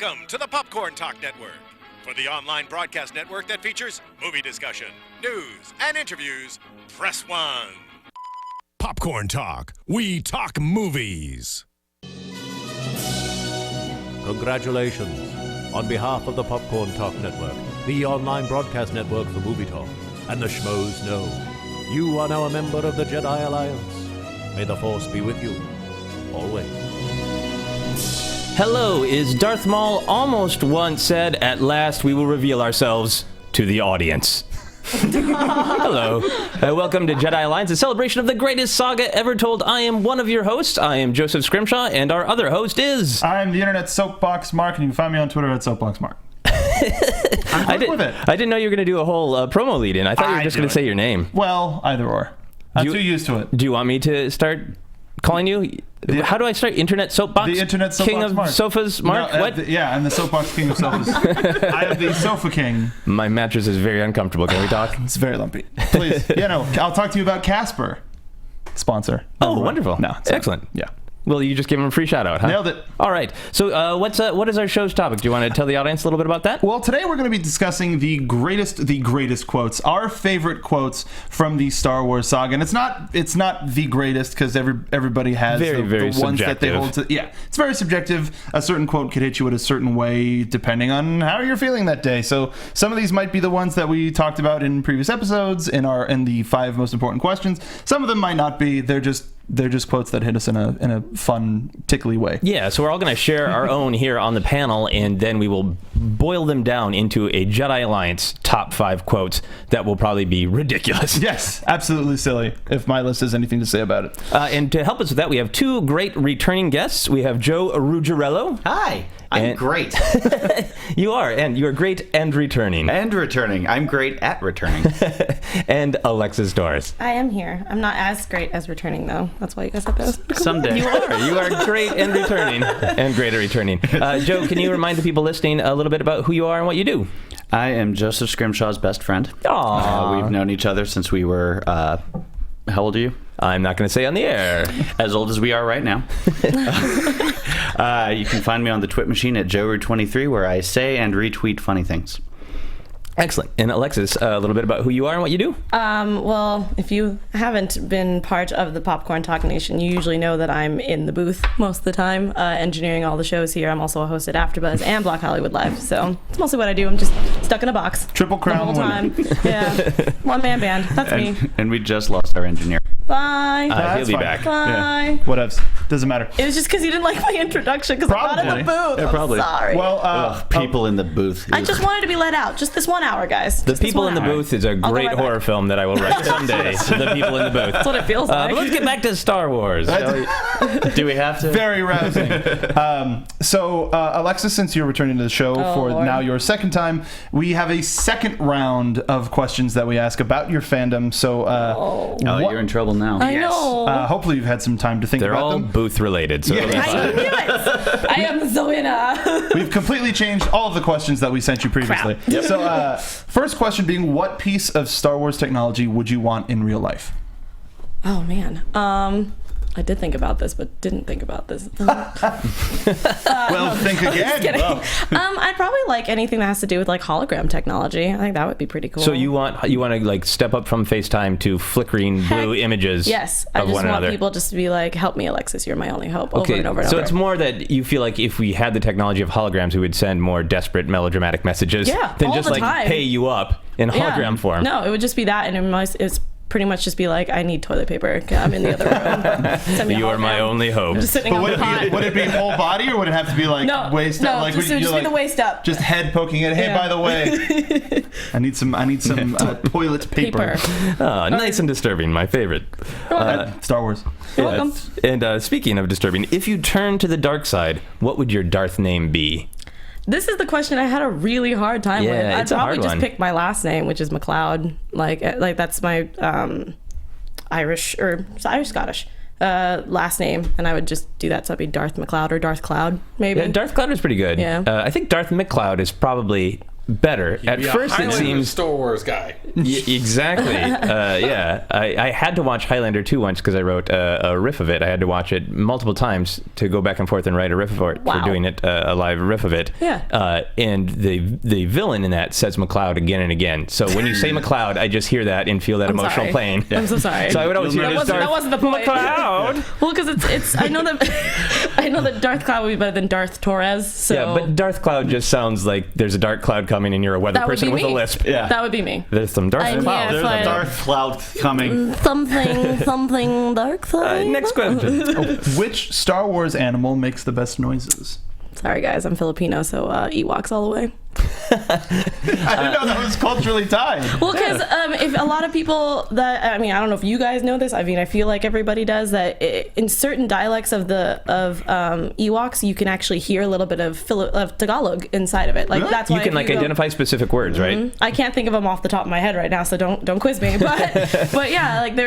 Welcome to the Popcorn Talk Network, for the online broadcast network that features movie discussion, news, and interviews. Press 1. Popcorn Talk. We talk movies. Congratulations. On behalf of the Popcorn Talk Network, the online broadcast network for movie talk, and the Schmoes know, you are now a member of the Jedi Alliance. May the Force be with you, always. Hello, is Darth Maul almost once said, at last we will reveal ourselves to the audience. Hello. Welcome to Jedi Alliance, a celebration of the greatest saga ever told. I am one of your hosts. I am Joseph Scrimshaw, and our other host is... I'm the internet soapbox Mark, and you can find me on Twitter at soapboxmark. I'm quick with it. I didn't know you were going to do a whole promo lead-in. I thought you were just going to say your name. Well, either or. I'm too used to it. Do you want me to start calling you... How do I start? Internet soapbox? The internet soapbox King of Mark. Sofas, Mark? No, what? I'm the soapbox king of sofas. I am the sofa king. My mattress is very uncomfortable. Can we talk? It's very lumpy. Please. I'll talk to you about Casper. Sponsor. Oh, wonderful. No, excellent. Yeah. Well, you just gave him a free shout out, huh? Nailed it. All right. So what is our show's topic? Do you want to tell the audience a little bit about that? Well, today we're going to be discussing the greatest quotes, our favorite quotes from the Star Wars saga. And it's not the greatest because everybody has very the ones subjective. that they hold to. Yeah, it's very subjective. A certain quote could hit you in a certain way depending on how you're feeling that day. So some of these might be the ones that we talked about in previous episodes in the 5 most important questions. Some of them might not be. They're just quotes that hit us in a fun, tickly way. Yeah, so we're all going to share our own here on the panel, and then we will boil them down into a Jedi Alliance top 5 quotes that will probably be ridiculous. Yes, absolutely silly, if my list has anything to say about it. And to help us with that, we have 2 great returning guests. We have Joe Ruggirello. Hi. I'm great. You are, and you are great and returning. And returning. I'm great at returning. And Alexis Torres. I am here. I'm not as great as returning, though. That's why you guys have those. Someday. You are great and returning. And great at returning. Joe, can you remind the people listening a little bit about who you are and what you do? I am Joseph Scrimshaw's best friend. Aww. We've known each other since we were... how old are you? I'm not going to say on the air. As old as we are right now. You can find me on the Twit machine at JoeRu23, where I say and retweet funny things. Excellent. And Alexis, a little bit about who you are and what you do? Well, if you haven't been part of the Popcorn Talk Nation, you usually know that I'm in the booth most of the time, engineering all the shows here. I'm also a host at AfterBuzz and Block Hollywood Live, so it's mostly what I do. I'm just stuck in a box. Triple Crown the whole time. Yeah. One-man band. That's me. And we just lost our engineer. Bye. He'll be fine. back. Bye. Yeah. Whatevs. Doesn't matter. It was just because you didn't like my introduction because I'm not in the booth. Yeah, probably. I'm sorry. Well, people in the booth. I just wanted to be let out. Just this 1 hour, guys. The Just this People 1 in the hour. Booth is a go great right horror back. film that I will write someday. The People in the Booth. That's what it feels like. But let's get back to Star Wars. Do we have to? very rousing. So, Alexis, since you're returning to the show for Lord. now your second time, we have a second round of questions that we ask about your fandom. So, You're in trouble now. I know. hopefully you've had some time to think They're about all them. booth related. So Yeah. it'll be I fine. knew it. I am Zoena. We've completely changed all of the questions that we sent you previously. Crap. So, first question being, what piece of Star Wars technology would you want in real life? Oh man. I did think about this, but didn't think about this. Well, think again. Just kidding. Well, I'd probably like anything that has to do with like hologram technology. I think that would be pretty cool. So you want to like step up from FaceTime to flickering blue images Yes, I of just one want another. people just to be like, "Help me, Alexis, you're my only hope." Over Okay, and over and so over. it's more that you feel like if we had the technology of holograms, we would send more desperate melodramatic messages Yeah, than all just the like time. pay you up in hologram form. No, it would just be that, and it's pretty much just be like, I need toilet paper. I'm in the other room. Send me a You are my hologram. only hope. I'm just sitting but on would the pot. would it be whole body or would it have to be like No, waist no, up? Like, just, it would just be the waist up. Just head poking it. Hey, Yeah. by the way, I need some toilet paper. Nice and disturbing. My favorite. Star Wars. You're welcome. And speaking of disturbing, if you turn to the dark side, what would your Darth name be? This is the question I had a really hard time with. Yeah, I'd it's a probably hard just one. pick my last name, which is McLeod. Like that's my Irish or Irish Scottish last name, and I would just do that. So it'd be Darth McLeod or Darth Cloud, maybe. Yeah, Darth Cloud is pretty good. Yeah. I think Darth McCloud is probably better. At first, it seems Star Wars guy. Exactly. Yeah, I had to watch Highlander 2 once because I wrote a riff of it. I had to watch it multiple times to go back and forth and write a riff for it, for doing it, a live riff of it. Yeah. And the villain in that says McLeod again and again. So when you say McLeod, I just hear that and feel that emotional pain. I'm so sorry. So I would always hear that wasn't the point. McLeod. Well, because it's I know that Darth Cloud would be better than Darth Torres. So Yeah, but Darth Cloud just sounds like there's a dark cloud coming and you're a weather that would person be with a me. lisp. Yeah. That would be me. There's some Darth I'm Cloud. here There's for a Darth Cloud coming. something dark side. Next question. Which Star Wars animal makes the best noises? Sorry guys, I'm Filipino, so Ewoks all the way. I didn't know that was culturally tied. Well, because if a lot of people I don't know if you guys know this. I mean, I feel like everybody does that. In certain dialects of Ewoks, you can actually hear a little bit of Tagalog inside of it. Like that's why You can identify specific words, right? I can't think of them off the top of my head right now, so don't quiz me. But yeah, like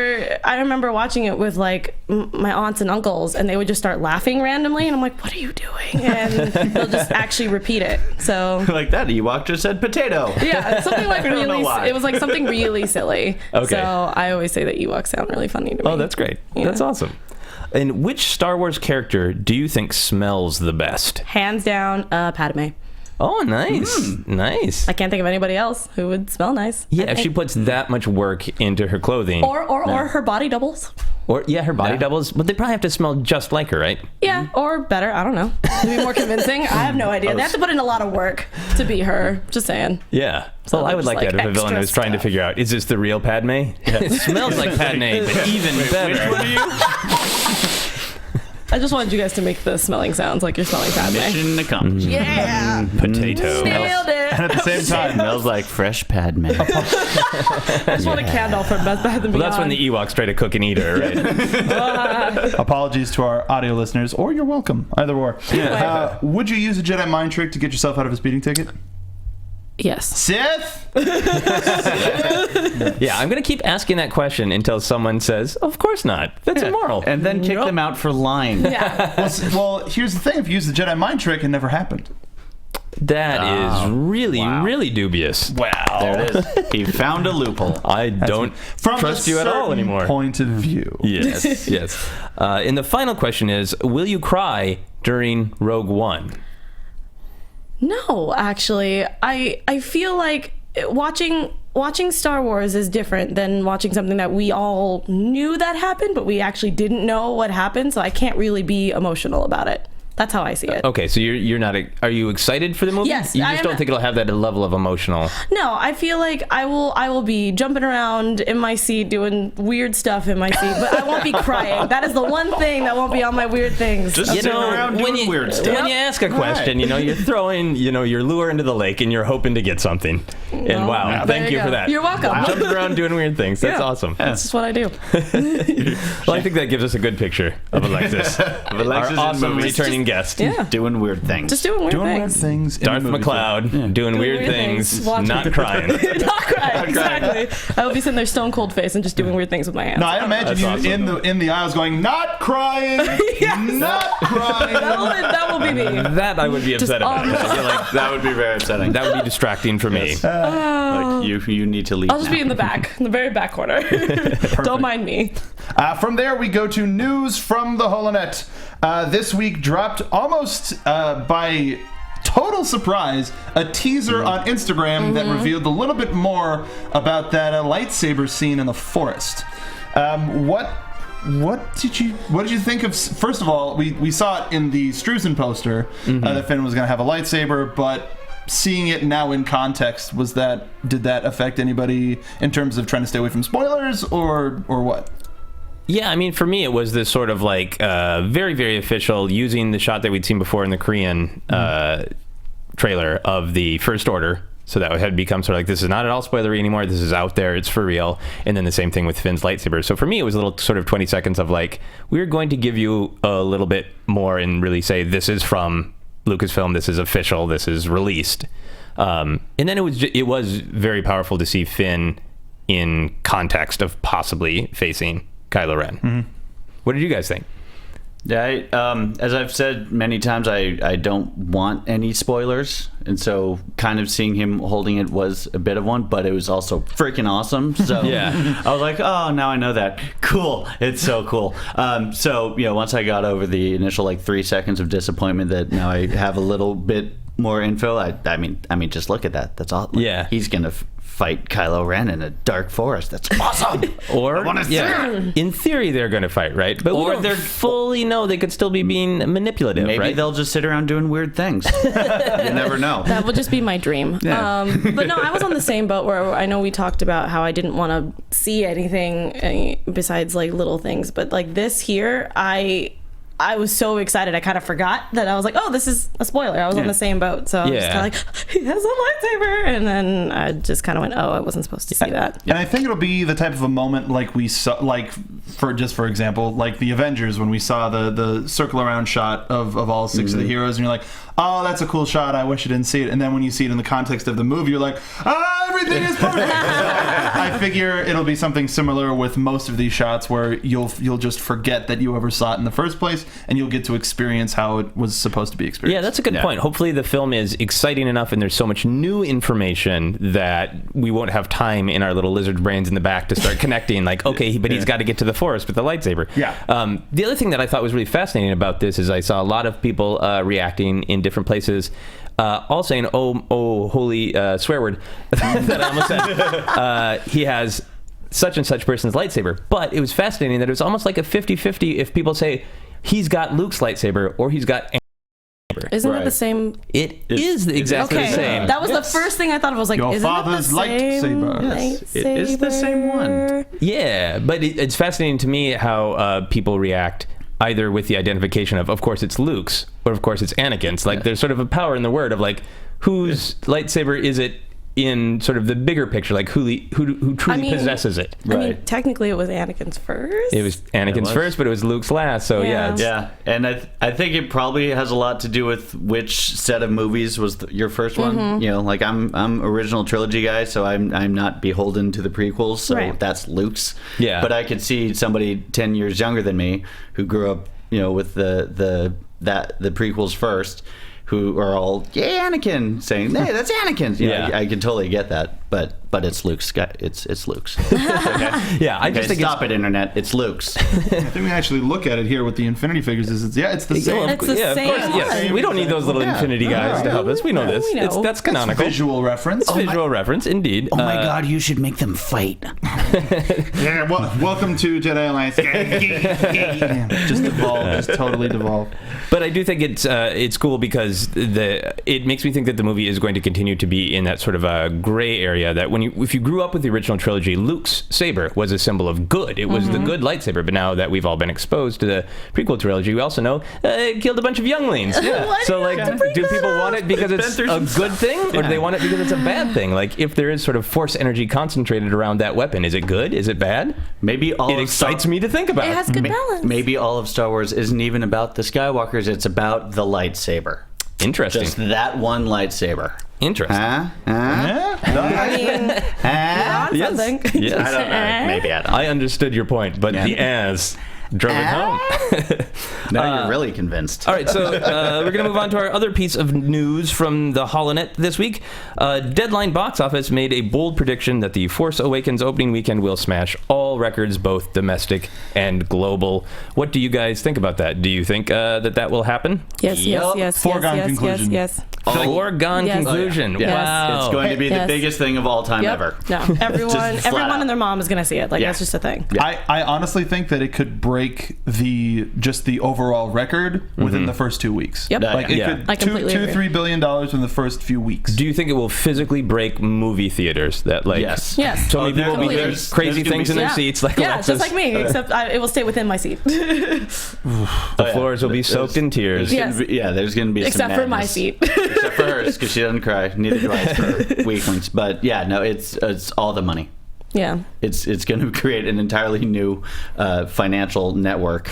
I remember watching it with like my aunts and uncles, and they would just start laughing randomly, and I'm like, "What are you doing?" And they'll just actually repeat it. So Like that Ewok just said potato. yeah, something like don't know really. why. It was like something really silly. Okay. So I always say that Ewoks sound really funny to me. Oh, that's great. Yeah. That's awesome. And which Star Wars character do you think smells the best? Hands down, Padme. Oh, nice. Nice. I can't think of anybody else who would smell nice. Yeah, I if she think. puts that much work into her clothing. Or her body doubles. Or her body doubles. But they probably have to smell just like her, right? Yeah, or better. I don't know. To be more convincing. I have no idea. They have to put in a lot of work to be her. Just saying. Yeah. So Well, I would just like that if a villain extra was trying to stuff. figure out, is this the real Padme? It smells like Padme, but even better. Which one are you? I just wanted you guys to make the smelling sounds like you're smelling Padme. Mission accomplished. Yeah. Potato. Nailed it. And at the same time, Smells like fresh Padme. I just want a candle from Best Bath & Beyond. Well, that's when the Ewoks try to cook and eat her, right? apologies to our audio listeners, or you're welcome. Either or. Would you use a Jedi mind trick to get yourself out of a speeding ticket? Yes. Sith? Yeah, I'm going to keep asking that question until someone says, of course not. That's immoral. And then kick them out for lying. Yeah. Well, here's the thing. If you use the Jedi mind trick, it never happened. That is really, really dubious. Wow. There it is. He found a loophole. I don't From trust a you at all certain anymore. point of view. Yes, yes. And the final question is, will you cry during Rogue One? No, actually, I feel like watching Star Wars is different than watching something that we all knew that happened, but we actually didn't know what happened, so I can't really be emotional about it. That's how I see it. Okay, so you're not. Are you excited for the movie? Yes, You I just am- don't think it'll have that level of emotional. No, I feel like I will be jumping around in my seat doing weird stuff in my seat, but I won't be crying. That is the one thing that won't be on my weird things. Just sitting around doing weird stuff. When you ask a question, you're throwing, your lure into the lake and you're hoping to get something. And wow, there thank you you for go. that. You're welcome. Jumping around doing weird things. That's Yeah. awesome. That's just what I do. Well, I think that gives us a good picture of Alexis. Alexis in Our awesome movies. returning guest. Yeah. Doing weird things. Just doing weird Doing weird things. things. in Darth the movie McLeod doing weird things, watching- not crying. Not crying, exactly. I will be sitting there stone cold face and just doing weird things with my hands. No, I imagine That's you awesome. in the aisles going, not crying, not crying. that will be me. That I would be upset about. on- I feel like That would be very upsetting. that would be distracting for me. Like you need to leave. I'll just be in the back, in the very back corner. Don't mind me. From there, we go to news from the Holonet. This week dropped almost by total surprise a teaser on Instagram that revealed a little bit more about that lightsaber scene in the forest. What did you think of? First of all, we saw it in the Struzan poster that Finn was going to have a lightsaber, but seeing it now in context, did that affect anybody in terms of trying to stay away from spoilers or what? Yeah, I mean, for me, it was this sort of like very, very official, using the shot that we'd seen before in the Korean trailer of the First Order. So that had become sort of like, this is not at all spoilery anymore. This is out there. It's for real. And then the same thing with Finn's lightsaber. So for me, it was a little sort of 20 seconds of like, we're going to give you a little bit more and really say, this is from Lucasfilm. This is official. This is released. And then it was very powerful to see Finn in context of possibly facing Kylo Ren. What did you guys think? Yeah, as I've said many times, I don't want any spoilers, and so kind of seeing him holding it was a bit of one, but it was also freaking awesome. So Yeah. I was like, oh, now I know that. Cool. It's so cool. So once I got over the initial 3 seconds of disappointment that now I have a little bit more info, I mean, just look at that. That's all. Yeah. He's gonna fight Kylo Ren in a dark forest. That's awesome. Or I wanna see it. in theory they're going to fight, right? But Or we don't they're- fully know. They could still be being manipulative, Maybe right? they'll just sit around doing weird things. You never know. That would just be my dream. Yeah. But no, I was on the same boat where I know we talked about how I didn't want to see anything besides little things. But this here, I was so excited I kind of forgot that I was like, oh, this is a spoiler. I was on the same boat. So I was just kind of he has a lightsaber. And then I just kind of went, oh, I wasn't supposed to see that. And I think it'll be the type of a moment like we saw, for example, like the Avengers, when we saw the circle around shot of all 6 of the heroes, and you're like, oh, that's a cool shot. I wish I didn't see it. And then when you see it in the context of the movie, you're like, everything is perfect. I figure it'll be something similar with most of these shots, where you'll just forget that you ever saw it in the first place, and you'll get to experience how it was supposed to be experienced. Yeah, that's a good point. Hopefully the film is exciting enough and there's so much new information that we won't have time in our little lizard brains in the back to start connecting, okay, but he's got to get to the forest with the lightsaber. Yeah. The other thing that I thought was really fascinating about this is I saw a lot of people reacting in different places, all saying, oh, holy swear word that I almost said. He has such and such person's lightsaber. But it was fascinating that it was almost like a 50-50 if people say he's got Luke's lightsaber or he's got Anakin's lightsaber. Isn't it the same? It is exactly the same. That was the first thing I thought of. I was like, Your isn't father's it the same lightsaber. Yes, it is the same one. Yeah, but it's fascinating to me how people react either with the identification of course it's Luke's, or of course it's Anakin's. There's sort of a power in the word of whose lightsaber is it in sort of the bigger picture, who truly possesses it. I mean, technically it was Anakin's first. It was Anakin's first, but it was Luke's last. So Yeah. Yeah, and I think it probably has a lot to do with which set of movies was your first one. I'm original trilogy guy, so I'm not beholden to the prequels. So that's Luke's. Yeah. But I could see somebody 10 years younger than me who grew up, with the prequels first, who are all, Anakin, saying, hey, that's Anakin's. I can totally get that, but it's Luke's. It's Luke's. Okay? Yeah, I just think stop it, internet. It's Luke's. I think we actually look at it here with the Infinity figures. It's the same. It's the same of course, yes. one. We don't need those little Infinity guys to help us. We know this. we know. That's canonical. Visual reference. It's visual reference, indeed. Oh my God, you should make them fight. Yeah, welcome to Jedi Alliance. Just devolve, just totally devolve. But I do think it's cool because it makes me think that the movie is going to continue to be in that sort of a gray area that if you grew up with the original trilogy, Luke's saber was a symbol of good. It was the good lightsaber. But now that we've all been exposed to the prequel trilogy, we also know it killed a bunch of younglings. Why So do you have to bring do that people up? want it because it's a good thing, or do they want it because it's a bad thing? If there is sort of force energy concentrated around that weapon, is it good? Is it bad? Maybe all It of excites me to think about. It has good balance. Maybe all of Star Wars isn't even about the Skywalkers. It's about the lightsaber. Interesting. Just that one lightsaber. Interesting. I mean, Yes. something. Yes. I don't know. Maybe I don't. I understood your point, but the as drove it home. Now you're really convinced. All right, so we're going to move on to our other piece of news from the Holonet this week. Deadline Box Office made a bold prediction that The Force Awakens opening weekend will smash all records, both domestic and global. What do you guys think about that? Do you think that will happen? Yes, yes. Foregone conclusion. Yes. Foregone Yes. conclusion. Yes. Wow. It's going to be the Yes. biggest thing of all time ever. No, everyone Just flat and out. their mom is going to see it. That's just a thing. I honestly think that it could break the overall record within the first 2 weeks. Yep. Like it Yeah. could I completely agree. $2-3 billion in the first few weeks. Do you think it will physically break movie theaters? That Yes. Yes. so many people will be doing there's crazy gonna things be in their Yeah. seats, like Yeah, Alexis. just like me, except it will stay within my seat. The floors will be soaked in tears. Yes. There's going to be Except some for my madness. seat. Except for hers, because she doesn't cry. Neither do I. For weaklings. But yeah, no, it's all the money. Yeah. It's going to create an entirely new financial network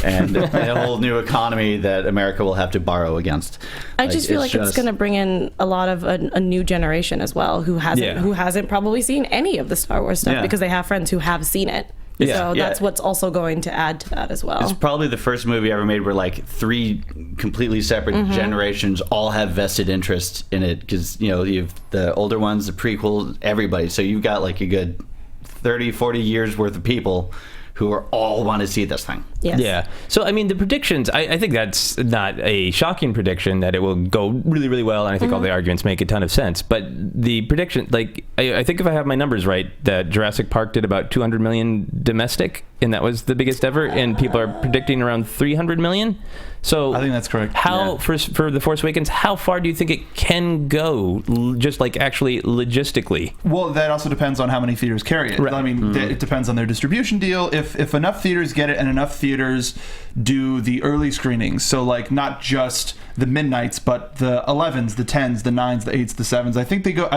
and a whole new economy that America will have to borrow against. I just feel like it's going to bring in a lot of a new generation as well who hasn't probably seen any of the Star Wars stuff Yeah. because they have friends who have seen it. So that's what's also going to add to that as well. It's probably the first movie ever made where like 3 completely separate generations all have vested interest in it, because you've the older ones, the prequels, everybody. So you've got like a good 30-40 years worth of people who are all want to see this thing. Yes. Yeah. So, I mean, the predictions, I think that's not a shocking prediction that it will go really, really well, and I think all the arguments make a ton of sense. But the prediction, like, I think if I have my numbers right, that Jurassic Park did about 200 million domestic, and that was the biggest ever, and people are predicting around 300 million. So I think that's correct. How, for The Force Awakens, how far do you think it can go, just like actually logistically? Well, that also depends on how many theaters carry it. Right. I mean, it depends on their distribution deal. If enough theaters get it and enough theaters do the early screenings, so like not just the midnights, but the 11s, the 10s, the 9s, the 8s, the 7s. I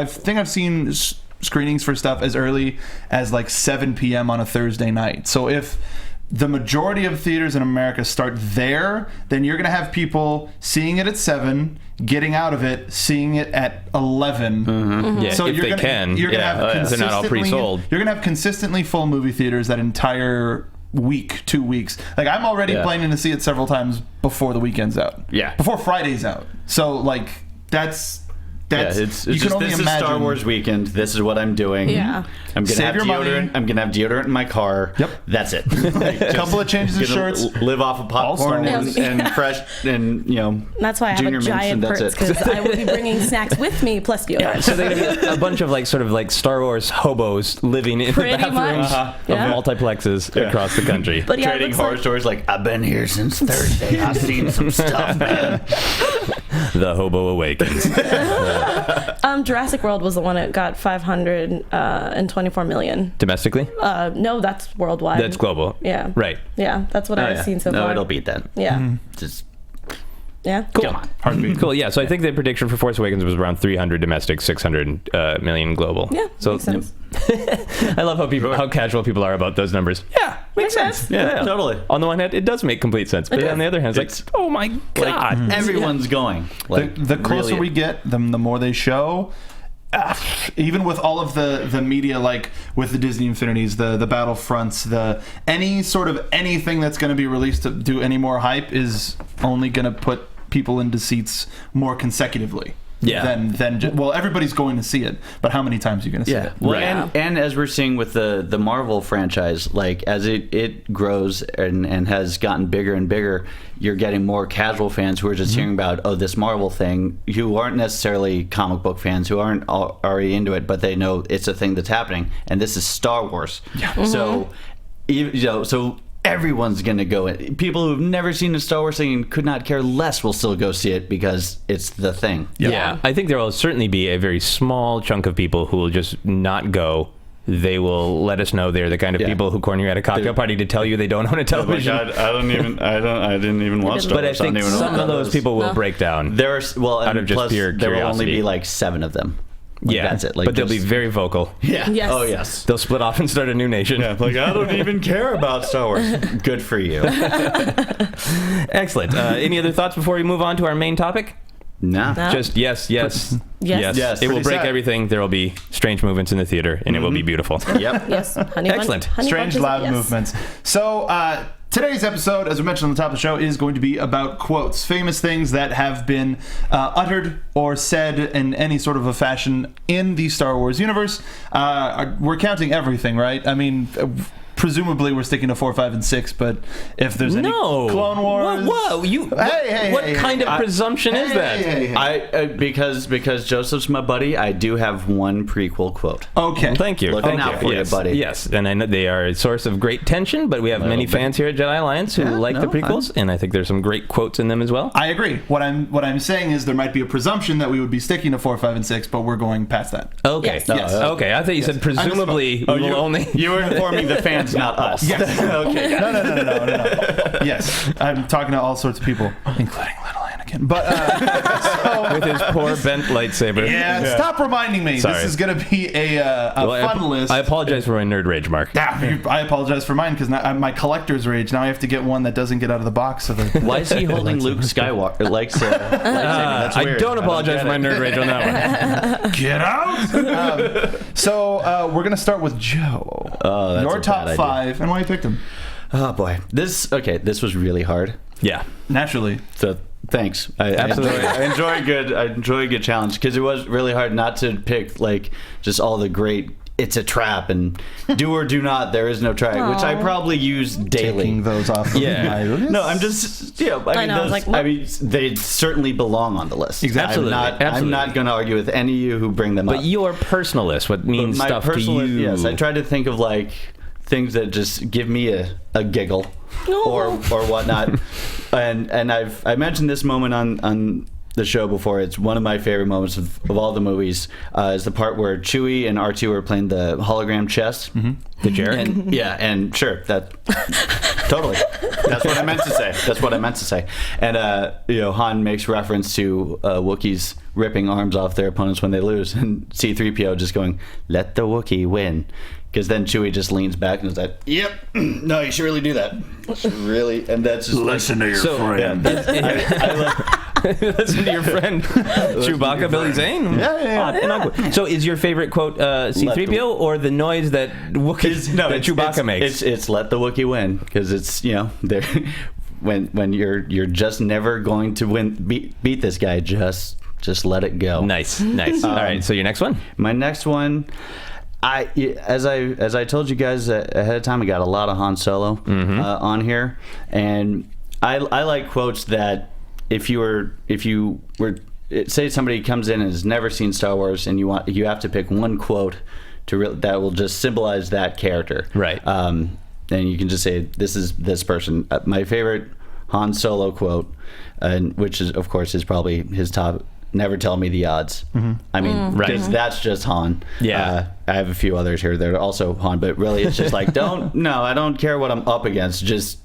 think I've seen screenings for stuff as early as like 7 p.m. on a Thursday night. So if the majority of theaters in America start there, then you're going to have people seeing it at 7, getting out of it, seeing it at 11. Yeah, So if you're they gonna, can. You're going to have they're not all pre-sold. You're going to have consistently full movie theaters that entire week, 2 weeks. Like, I'm already planning to see it several times before the weekend's out. Yeah. Before Friday's out. So, like, that's it's you just, can only this imagine. is Star Wars weekend. This is what I'm doing. Yeah. I'm gonna Save have your deodorant. money. I'm gonna have deodorant in my car. Yep. That's it. A couple of changes of shirts. Live off of popcorn All Star and fresh and That's why I have Junior a mints, giant and that's purse, it. because I will be bringing snacks with me, plus deodorant. So they're going to be a bunch of like Star Wars hobos living in Pretty the bathrooms much. of Yeah. multiplexes across the country. But yeah, it trading looks horror like- stories like, I've been here since Thursday. I've seen some stuff, man. The Hobo Awakens. Jurassic World was the one that got 524 million. Domestically? No, that's worldwide. That's global. Yeah. Right. Yeah, that's what I've seen so no, far. it'll beat that. Yeah. Just Yeah. come on. Heartbeat. Cool. Yeah. So I think the prediction for Force Awakens was around 300 domestic, 600 million global. Yeah. So makes sense. I love how casual people are about those numbers. Yeah, makes sense. Yeah, totally. On the one hand, it does make complete sense, but on the other hand, it's like, oh my god, Like, everyone's going. Like, The closer really, we get, the more they show. Even with all of the media, like with the Disney Infinities, the Battlefronts, any sort of anything that's going to be released to do any more hype is only going to put people into seats more consecutively. Yeah. Well, everybody's going to see it, but how many times are you going to see it? Well, Right. and as we're seeing with the Marvel franchise, like as it grows and has gotten bigger and bigger, you're getting more casual fans who are just hearing about this Marvel thing, who aren't necessarily comic book fans, who aren't already into it, but they know it's a thing that's happening, and this is Star Wars. Yeah. So, so everyone's gonna go in. People who've never seen a Star Wars thing and could not care less will still go see it because it's the thing. Yeah, I think there will certainly be a very small chunk of people who will just not go. They will let us know they're the kind of people who corner you at a cocktail party to tell you they don't own a television. I didn't even watch Star But I Wars. don't think even know some what of that those is. people will break down. There are out of just plus, pure there will only curiosity. be like 7 of them. Like, Yeah, that's it. Like, but they'll be just- very vocal. Yeah. Yes. Oh yes. They'll split off and start a new nation. Yeah, like I don't even care about Star Wars. Good for you. Excellent. Any other thoughts before we move on to our main topic? Nah. No. Just yes. Yes. Yes, It will pretty break sad. everything. There will be strange movements in the theater, and it will be beautiful. Yep. Yes. Honey Excellent. Strange loud movements. So today's episode, as we mentioned on the top of the show, is going to be about quotes, famous things that have been uttered or said in any sort of a fashion in the Star Wars universe. We're counting everything, right? I mean, presumably we're sticking to 4, 5, and 6, but if there's any Clone Wars, Whoa! What kind of presumption is that? Hey. I because Joseph's my buddy, I do have one prequel quote. Okay. Thank you. Looking Thank out you. for you, Yes. buddy. Yes, and I know they are a source of great tension, but we have many fans here at Jedi Alliance who like the prequels, and I think there's some great quotes in them as well. I agree. What I'm saying is there might be a presumption that we would be sticking to 4, 5, and 6, but we're going past that. Okay. Yes. Okay. I thought you said presumably we will only. You were informing the fans, not us. Yes. Okay. No. Yes, I'm talking to all sorts of people, including little Anakin. Anakin. But With his poor bent lightsaber. yeah, stop reminding me. Sorry. This is going to be a fun list. I apologize for my nerd rage, Mark. I apologize for mine because my collector's rage. Now I have to get one that doesn't get out of the box. So Why is he holding Luke Skywalker lightsaber? That's I weird. don't apologize for my nerd rage on that one. Get out! So we're going to start with Joe. Oh, that's your a top bad idea. 5 and why you picked them. Oh boy, this was really hard. Yeah. Naturally. So thanks. Absolutely. I enjoy a good challenge because it was really hard not to pick like just all the great. It's a trap and do or do not. There is no try, which I probably use daily. Taking those off. Of my list. No, I'm just I know, those, like, they certainly belong on the list. Exactly. I'm not going to argue with any of you who bring them up. But your personal list, what means My stuff to personal- you. Yes, I try to think of like things that just give me a giggle or whatnot. and I mentioned this moment on the show before. It's one of my favorite moments of all the movies. Is the part where Chewie and R2 are playing the hologram chess. The Jarek? And sure, that totally. That's what I meant to say. And Han makes reference to Wookiees ripping arms off their opponents when they lose, and C-3PO just going, "Let the Wookiee win." Because then Chewie just leans back and is like, "Yep, no, you should really do that. Really." And that's just Listen to your friend. Listen to your friend Chewbacca, Billy Zane. Yeah. So, is your favorite quote C-3PO or the noise that Chewbacca makes? It's "Let the Wookiee win" because it's they're when you're just never going to beat this guy, just let it go. Nice. All right. So your next one. My next one. As I told you guys ahead of time, I got a lot of Han Solo on here, and I like quotes that if you were say somebody comes in and has never seen Star Wars and you have to pick one quote that will just symbolize that character, right? And you can just say this is this person. My favorite Han Solo quote, and which is of course is probably his top. Never tell me the odds. I mean, because that's just Han. Yeah. I have a few others here that are also Han, but really it's just like, I don't care what I'm up against. Just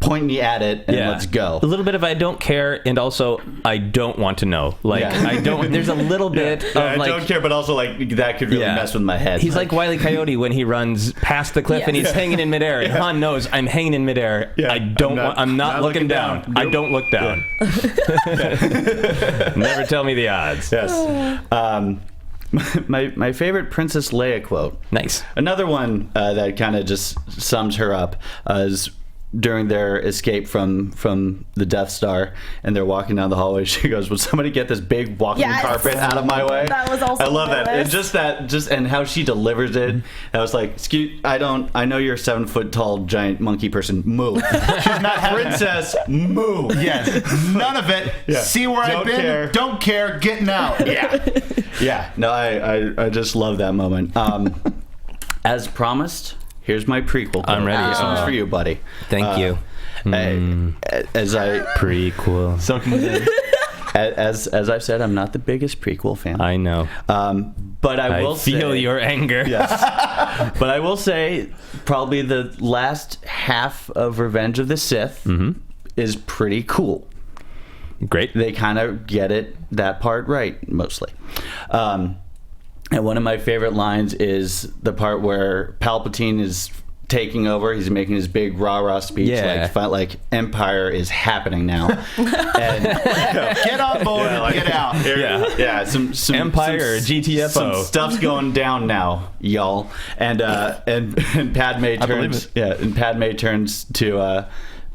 point me at it and let's go. A little bit of I don't care, and also I don't want to know. Like I don't. There's a little bit of I like, don't care, but also like that could really mess with my head. He's like Wile E. Coyote when he runs past the cliff and he's hanging in midair. And Han knows I'm hanging in midair. Yeah. I'm not looking down. Nope. I don't look down. Never tell me the odds. Yes. My favorite Princess Leia quote. Nice. Another one that kind of just sums her up is during their escape from the Death Star, and they're walking down the hallway. She goes, "Would somebody get this big walking carpet out of my way?" That was also I love that. hilarious. And and how she delivers it. I was like, "Excuse, I know you're a 7 foot tall giant monkey person. Move." She's not princess. Move. Yes. None of it. Yeah. See where I've been? Care. Don't care. Getting out. Yeah. No, I just love that moment. As promised, here's my prequel. I'm ready. This one's for you, buddy. Thank you. As I Prequel. So as I've said, I'm not the biggest prequel fan. I know. But I will feel say, your anger. Yes. But I will say, probably the last half of Revenge of the Sith is pretty cool. Great. They kind of get that part right, mostly. And one of my favorite lines is the part where Palpatine is taking over. He's making his big rah-rah speech, like Empire is happening now. And get on board and get out. Some Empire or GTFO. Some stuff's going down now, y'all. And Padme turns to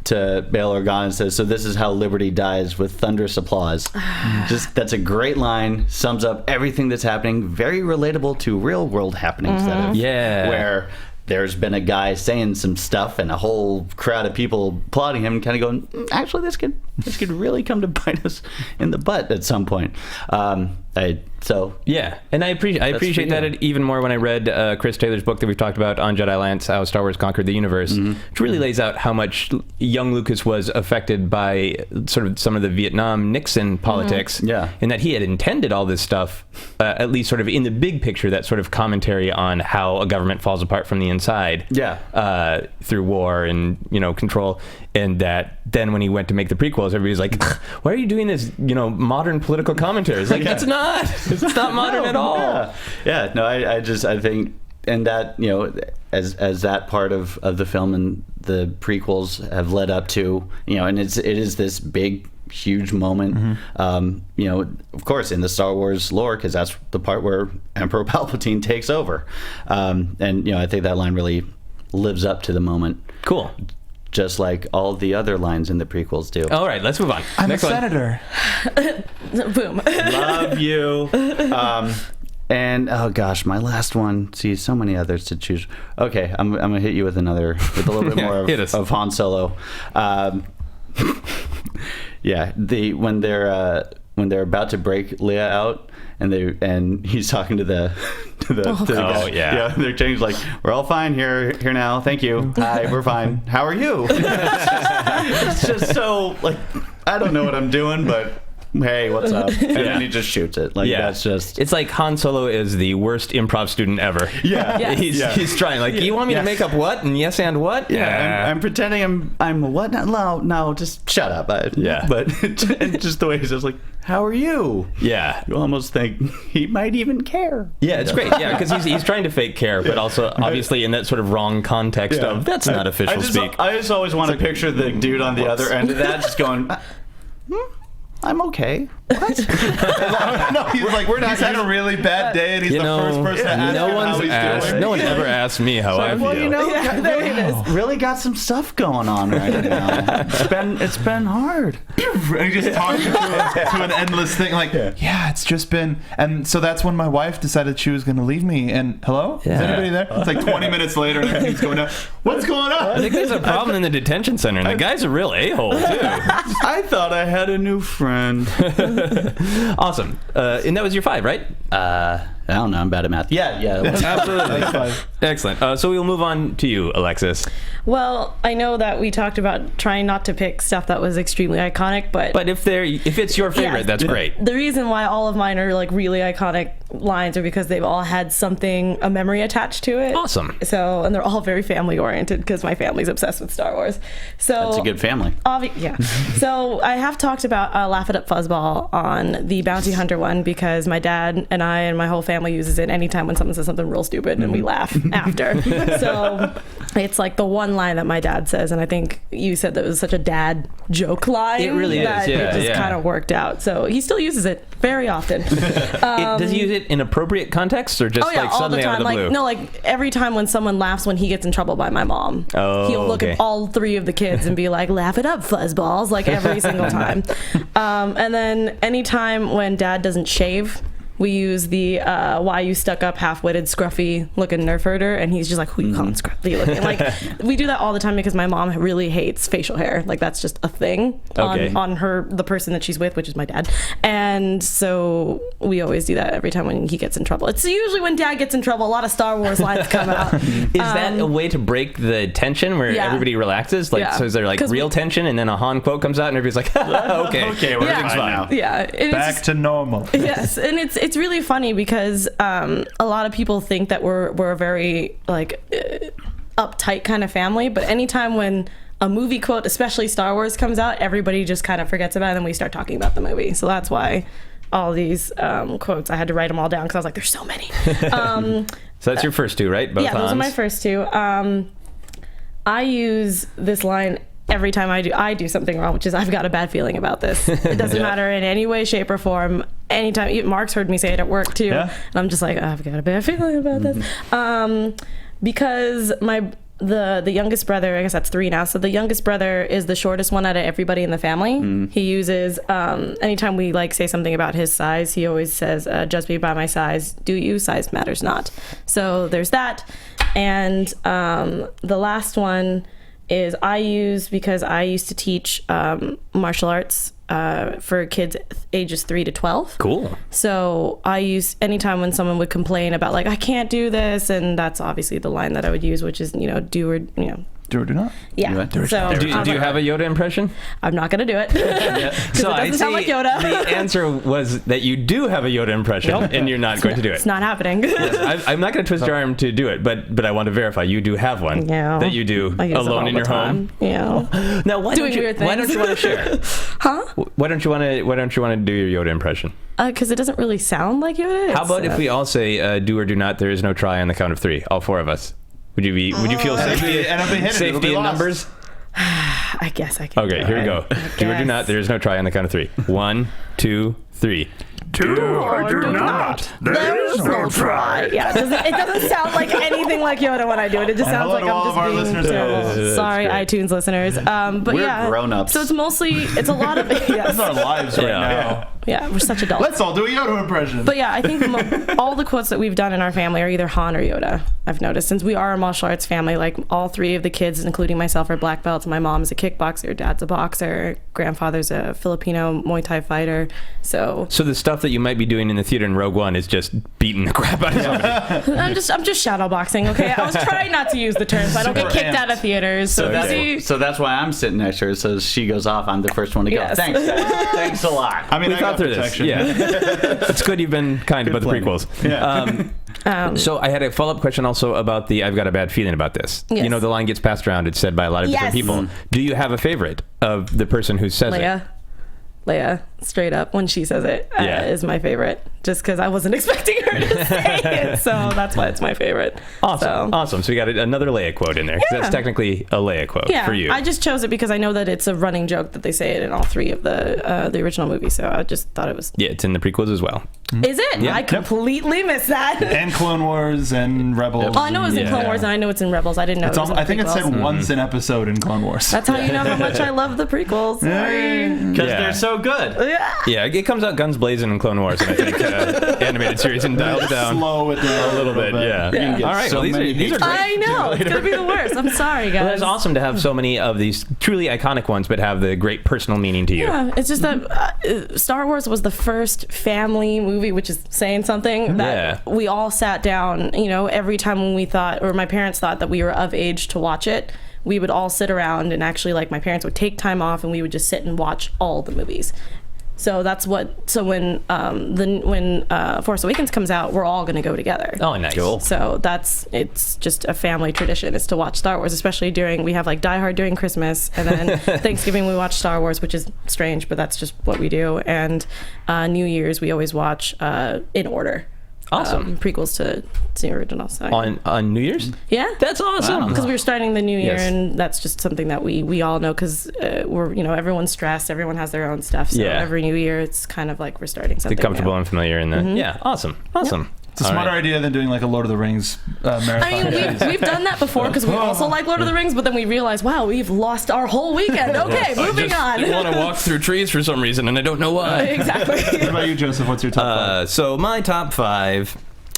Bail Organa and says, "So this is how liberty dies, with thunderous applause." Just that's a great line. Sums up everything that's happening. Very relatable to real world happenings where there's been a guy saying some stuff and a whole crowd of people applauding him, kind of going, actually, this could really come to bite us in the butt at some point. Yeah, and I appreciate that even more when I read Chris Taylor's book that we've talked about on Jedi Alliance, How Star Wars Conquered the Universe, which really lays out how much young Lucas was affected by sort of some of the Vietnam-Nixon politics, and that he had intended all this stuff, at least sort of in the big picture, that sort of commentary on how a government falls apart from the inside through war and, control, and that then when he went to make the prequels, everybody's like, why are you doing this, modern political commentary? It's like, it's not modern at all. I think, and that, as that part of the film and the prequels have led up to, and it is this big, huge moment, of course, in the Star Wars lore, because that's the part where Emperor Palpatine takes over. And, I think that line really lives up to the moment. Cool. Just like all the other lines in the prequels do. All right, let's move on. I'm a senator. Boom. Love you. And oh gosh, my last one. See, so many others to choose. Okay, I'm gonna hit you with a little bit more of Han Solo. When they're about to break Leia out, and he's talking to the guy. They're changed, like, we're all fine here now, thank you, hi, we're fine, how are you? It's just so, like, I don't know what I'm doing, but hey, what's up? And then he just shoots it. Like, that's just... It's like Han Solo is the worst improv student ever. He's trying, like, you want me to make up what? And yes and what? I'm pretending I'm what? No, just shut up. But just the way he's just like, how are you? Yeah. You almost think he might even care. Yeah, it's great. Yeah, because he's trying to fake care, but also obviously in that sort of wrong context of, that's not official speak. I just always want to picture the dude on the other end of that just going... I'm okay. What? No, he's like, he's had a really bad day, and he's the first person to ask him how he's doing. No one ever asked me how I feel. Well, really got some stuff going on right now. It's been hard. And he just talking to an endless thing, like, it's just been, and so that's when my wife decided she was going to leave me. And hello, is anybody there? It's like 20 minutes later, and everything's going on. What's going on? I think there's a problem in the detention center, and the guy's a real a-hole too. I thought I had a new friend. Awesome. And that was your 5, right? I don't know. I'm bad at math. Yeah. Absolutely. Excellent. So we'll move on to you, Alexis. Well, I know that we talked about trying not to pick stuff that was extremely iconic, but if it's your favorite, that's great. The reason why all of mine are like really iconic lines are because they've all had a memory attached to it. Awesome. So, and they're all very family oriented because my family's obsessed with Star Wars. So that's a good family. So I have talked about Laugh It Up Fuzzball on the Bounty Hunter one because my dad and I and my whole family uses it anytime when someone says something real stupid and we laugh after. So it's like the one line that my dad says, and I think you said that was such a dad joke line. It really is. It just kind of worked out. So he still uses it very often. Does he use it in appropriate contexts or just like suddenly out of the blue? Like every time when someone laughs when he gets in trouble by my mom, he'll look at all 3 of the kids and be like, laugh it up, fuzzballs, like every single time. And then anytime when dad doesn't shave, we use the why you stuck up, half-witted, scruffy looking nerf herder, and he's just like, who you calling scruffy looking? Like, we do that all the time because my mom really hates facial hair. Like, that's just a thing on the person that she's with, which is my dad. And so we always do that every time when he gets in trouble. It's usually when dad gets in trouble, a lot of Star Wars lines come out. Is that a way to break the tension where everybody relaxes? Like, so is there like real tension and then a Han quote comes out and everybody's like, okay, everything's fine now. Yeah. Back to normal. Yes, and it's really funny because a lot of people think that we're a very like uptight kind of family, but anytime when a movie quote, especially Star Wars, comes out, everybody just kind of forgets about it and then we start talking about the movie. So that's why all these quotes, I had to write them all down because I was like, there's so many. So that's your first 2, right? Both those are my first 2. I use this line every time I do something wrong, which is I've got a bad feeling about this. It doesn't matter in any way, shape, or form. Anytime, Mark's heard me say it at work too, and I'm just like, I've got a bad feeling about this. Because the youngest brother, I guess that's 3 now, so the youngest brother is the shortest one out of everybody in the family. He uses, anytime we like say something about his size, he always says, just be by my size, do you? Size matters not. So there's that. And the last one is I use because I used to teach martial arts for kids ages 3 to 12. Cool. So I use anytime when someone would complain about like I can't do this, and that's obviously the line that I would use, which is do or do not. Yeah. So Do you have a Yoda impression? I'm not gonna do it because it doesn't sound like Yoda. The answer was that you do have a Yoda impression, and you're not going to do it. It's not happening. Yes, I'm not going to twist your arm to do it, but I want to verify you do have one that you do I use it alone all in the your time. home. Yeah. Now, why don't you want to share? Huh? Why don't you want to do your Yoda impression? Because it doesn't really sound like Yoda. How about if we all say do or do not? There is no try on the count of 3. All 4 of us. Would you feel safety in numbers? I guess I can. Okay, here we go. Do or do not. There is no try on the count of 3. 1, 2, 3. Do or do not. There is no try. Yeah, it doesn't sound like anything like Yoda when I do it. It just sounds like I'm just being terrible. Sorry, iTunes listeners. But we're grown-ups. So it's a lot of This is our lives right now. Yeah, we're such adults. Let's all do a Yoda impression. But yeah, I think all the quotes that we've done in our family are either Han or Yoda. I've noticed since we are a martial arts family, like all 3 of the kids, including myself, are black belts. My mom is a kickboxer, dad's a boxer, grandfather's a Filipino Muay Thai fighter. So the stuff that you might be doing in the theater in Rogue One is just beating the crap out of somebody. I'm just shadow boxing, okay? I was trying not to use the term so I don't get kicked out of theaters. So that's why I'm sitting next to her. So she goes off, I'm the first one to go. Yes. Thanks, guys. Thanks a lot. I mean, we thought through this. Yeah. It's good you've been kind about the prequels. Yeah. So I had a follow-up question also about the I've got a bad feeling about this. Yes. You know, the line gets passed around. It's said by a lot of different people. Do you have a favorite of the person who says it? Leia, straight up, when she says it, is my favorite. Just because I wasn't expecting her to say it, so that's why it's my favorite. Awesome. So we got another Leia quote in there. 'Cause that's technically a Leia quote for you. I just chose it because I know that it's a running joke that they say it in all 3 of the original movies. So I just thought it was. Yeah, it's in the prequels as well. Is it? Yeah. I completely missed that. And Clone Wars and Rebels. Oh, I know it was in Clone Wars, and I know it's in Rebels. I didn't know. I think it said once an episode in Clone Wars. That's how you know how much I love the prequels. Sorry. Because they're so good. Yeah, it comes out guns blazing in Clone Wars, and I think animated series and dialed it down slow it down a little bit. Yeah. All right. So Well, these are great. I know. It's gonna be the worst. I'm sorry, guys. Well, it's awesome to have so many of these truly iconic ones, but have the great personal meaning to you. Yeah, it's just that Star Wars was the first family movie, which is saying something, that we all sat down, every time when we thought, or my parents thought that we were of age to watch it, we would all sit around and actually, like, my parents would take time off and we would just sit and watch all the movies. So that's what. So when Force Awakens comes out, we're all going to go together. Oh, nice. Cool. So it's just a family tradition is to watch Star Wars, especially we have like Die Hard during Christmas, and then Thanksgiving we watch Star Wars, which is strange, but that's just what we do. And New Year's we always watch in order. Awesome. Prequels to the original. So. On New Year's? Yeah. That's awesome. Because we're starting the new year, and that's just something that we all know because we're, everyone's stressed. Everyone has their own stuff. So every new year, it's kind of like we're starting something Get comfortable new. and familiar in that. Yeah. Awesome. Yep. It's a smarter idea than doing like a Lord of the Rings marathon. I mean, we've done that before because we also like Lord of the Rings, but then we realized, wow, we've lost our whole weekend. Okay, moving on. I want to walk through trees for some reason, and I don't know why. Exactly. What about you, Joseph? What's your top 5? So my top 5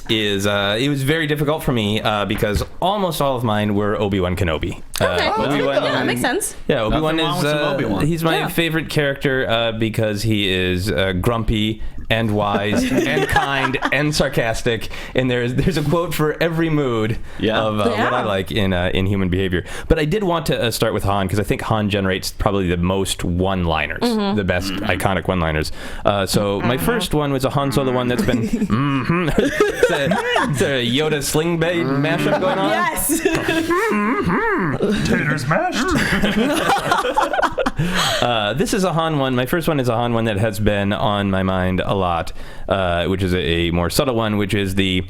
is it was very difficult for me because almost all of mine were Obi-Wan Kenobi. Okay, that makes sense. Yeah, Obi-Wan Nothing wrong with some Obi-Wan. He's my favorite character because he is grumpy and wise and kind and sarcastic, and there's a quote for every mood of what I like in human behavior. But I did want to start with Han because I think Han generates probably the most one-liners, the best iconic one-liners. So my first one was a Han Solo one that's been it's a Yoda sling bait mashup going on. Yes. Taters mashed. This is a Han one. My first one is a Han one that has been on my mind a lot, which is a more subtle one, which is the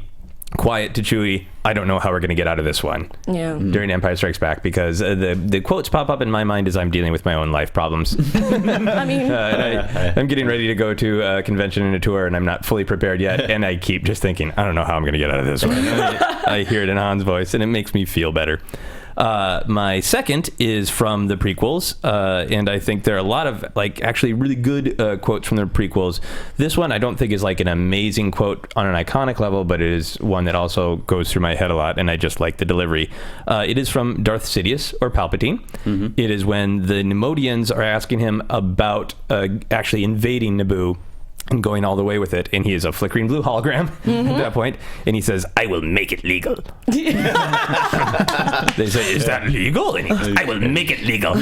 quiet to Chewie, I don't know how we're going to get out of this one. Yeah. During Empire Strikes Back, because the quotes pop up in my mind as I'm dealing with my own life problems. I mean, I'm getting ready to go to a convention and a tour, and I'm not fully prepared yet, and I keep just thinking, I don't know how I'm going to get out of this one. I hear it in Han's voice, and it makes me feel better. My second is from the prequels, and I think there are a lot of actually really good quotes from the prequels. This one I don't think is an amazing quote on an iconic level, but it is one that also goes through my head a lot, and I just like the delivery. It is from Darth Sidious, or Palpatine. Mm-hmm. It is when the Neimoidians are asking him about actually invading Naboo and going all the way with it, and he is a flickering blue hologram at that point, and he says, "I will make it legal." They say, "Is that legal?" And he goes, "I will make it legal."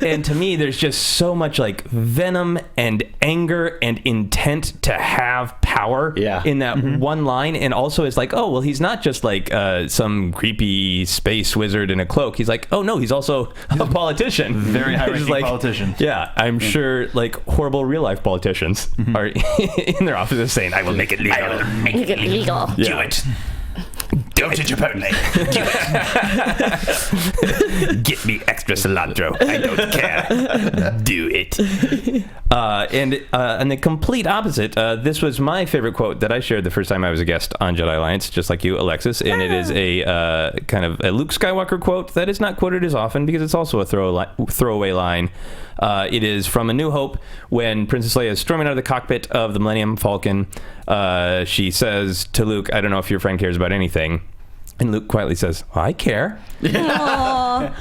And to me, there's just so much venom and anger and intent to have power in that one line, and also it's oh, well, he's not just some creepy space wizard in a cloak. He's oh no, he's also a politician. Very high-ranking politician. Yeah, I'm sure horrible real-life politicians are in their offices saying, "I will make it legal. I will make it legal. Do it. Go to Chipotle. Do it. Get me extra cilantro. I don't care. Do it." And the complete opposite, this was my favorite quote that I shared the first time I was a guest on Jedi Alliance, just like you, Alexis, and it is a kind of a Luke Skywalker quote that is not quoted as often because it's also a throwaway line. It is from A New Hope when Princess Leia is storming out of the cockpit of the Millennium Falcon. She says to Luke, "I don't know if your friend cares about anything." And Luke quietly says, "I care." And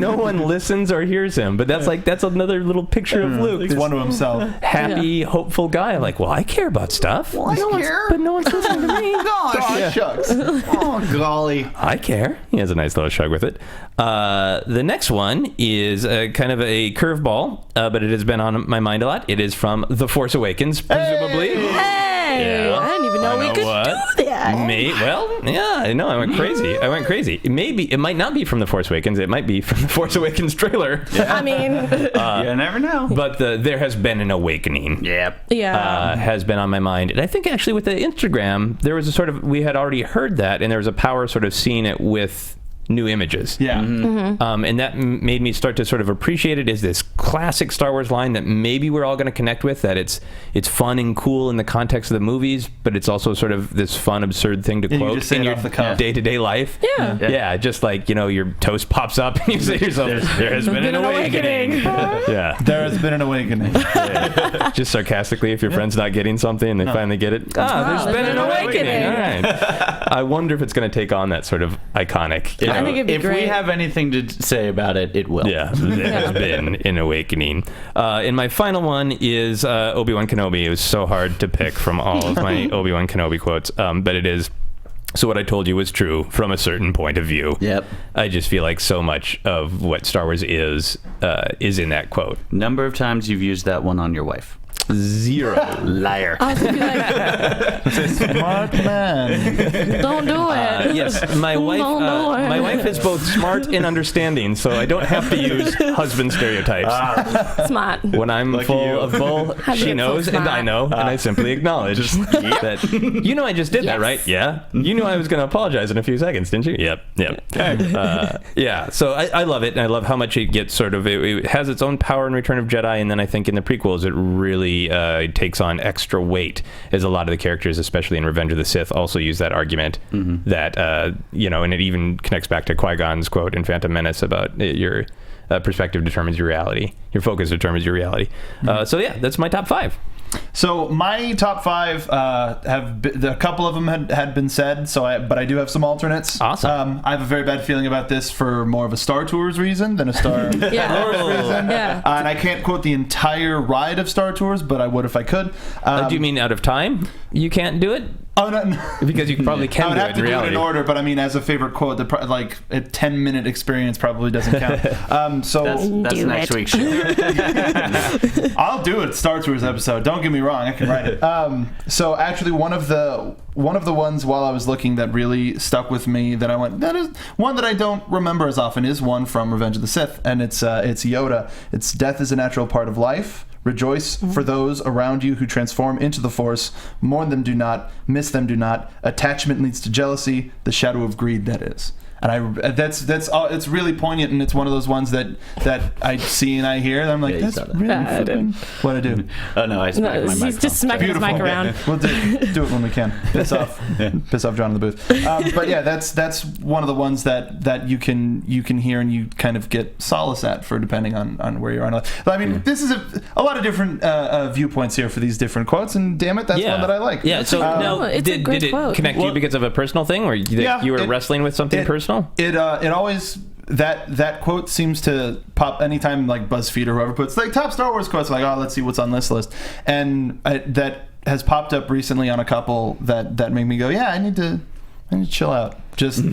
no one listens or hears him. But that's another little picture of Luke. He's one to himself. Happy, hopeful guy. Well, I care about stuff. Well, I care. But no one's listening to me. Gosh, shucks. Oh, golly. I care. He has a nice little shrug with it. The next one is kind of a curveball, but it has been on my mind a lot. It is from The Force Awakens, presumably. Hey! Yeah. I didn't even know we could do that. Yeah, I know. I went crazy. Maybe it might not be from The Force Awakens. It might be from The Force Awakens trailer. Yeah. I mean, you never know. But there has been an awakening. Yep. Yeah. Has been on my mind, and I think actually with the Instagram, there was we had already heard that, and there was a power sort of seeing it with new images. Yeah. And that made me start to sort of appreciate it as this classic Star Wars line that maybe we're all going to connect with, that it's fun and cool in the context of the movies, but it's also sort of this fun, absurd thing to quote in your day-to-day life. Yeah. Just your toast pops up and you say to yourself, there has been an awakening. Yeah. There has been an awakening. Just sarcastically, if your friend's not getting something and they finally get it, there's been an awakening. All right. I wonder if it's going to take on that sort of iconic... I think it'd be if great. we have anything to say about it, it will. Yeah, there has been an awakening. And my final one is Obi-Wan Kenobi. It was so hard to pick from all of my Obi-Wan Kenobi quotes, but it is... So what I told you was true from a certain point of view. Yep. I just feel like so much of what Star Wars is in that quote. Number of times you've used that one on your wife. 0. Liar. I was gonna be Smart man. don't do it. Yes, my wife. Don't do it. My wife is both smart and understanding, so I don't have to use husband stereotypes. Smart. When I'm full of bull, she knows and I know, and I simply acknowledge that. I just did that, right? Yeah. You knew I was going to apologize in a few seconds, didn't you? Yep. Yeah. So I love it, and I love how much it gets sort of. It has its own power in Return of Jedi, and then I think in the prequels it really takes on extra weight, as a lot of the characters, especially in Revenge of the Sith, also use that argument that and it even connects back to Qui-Gon's quote in Phantom Menace about your perspective determines your reality, your focus determines your reality. So yeah, that's my top 5. So my top 5 a couple of them had been said. But I do have some alternates. Awesome. I have a very bad feeling about this for more of a Star Tours reason than a Star Wars reason. Yeah. And I can't quote the entire ride of Star Tours, but I would if I could. Do you mean out of time? You can't do it? Oh, no. Because you probably can I would do have it to in reality. do it in order, but I mean, as a favorite quote, a 10-minute experience probably doesn't count. That's Do next it. week's show. I'll do it. Star Tours episode. Don't get me wrong. I can write it. So actually, one of the ones while I was looking that really stuck with me, that I went, that is one that I don't remember as often, is one from Revenge of the Sith, and it's Yoda. It's death is a natural part of life. Rejoice for those around you who transform into the Force. Mourn them, do not. Miss them, do not. Attachment leads to jealousy. The shadow of greed, that is. that's all. It's really poignant, and it's one of those ones that I see and I hear, and I'm like, that's really fucking what I do. Oh no, I smacked my mic. He's just smacking his mic around. We'll do it when we can. Piss off John in the booth. But yeah, that's one of the ones that you can hear and you kind of get solace at for depending on where you're on. But I mean, this is a lot of different viewpoints here for these different quotes, and damn it, that's one that I like. Yeah. So did it connect you because of a personal thing, or you were wrestling with something personal? It always that quote seems to pop anytime like BuzzFeed or whoever puts like top Star Wars quotes, like, oh, let's see what's on this list, and that has popped up recently on a couple that make me go, yeah, I need to chill out, just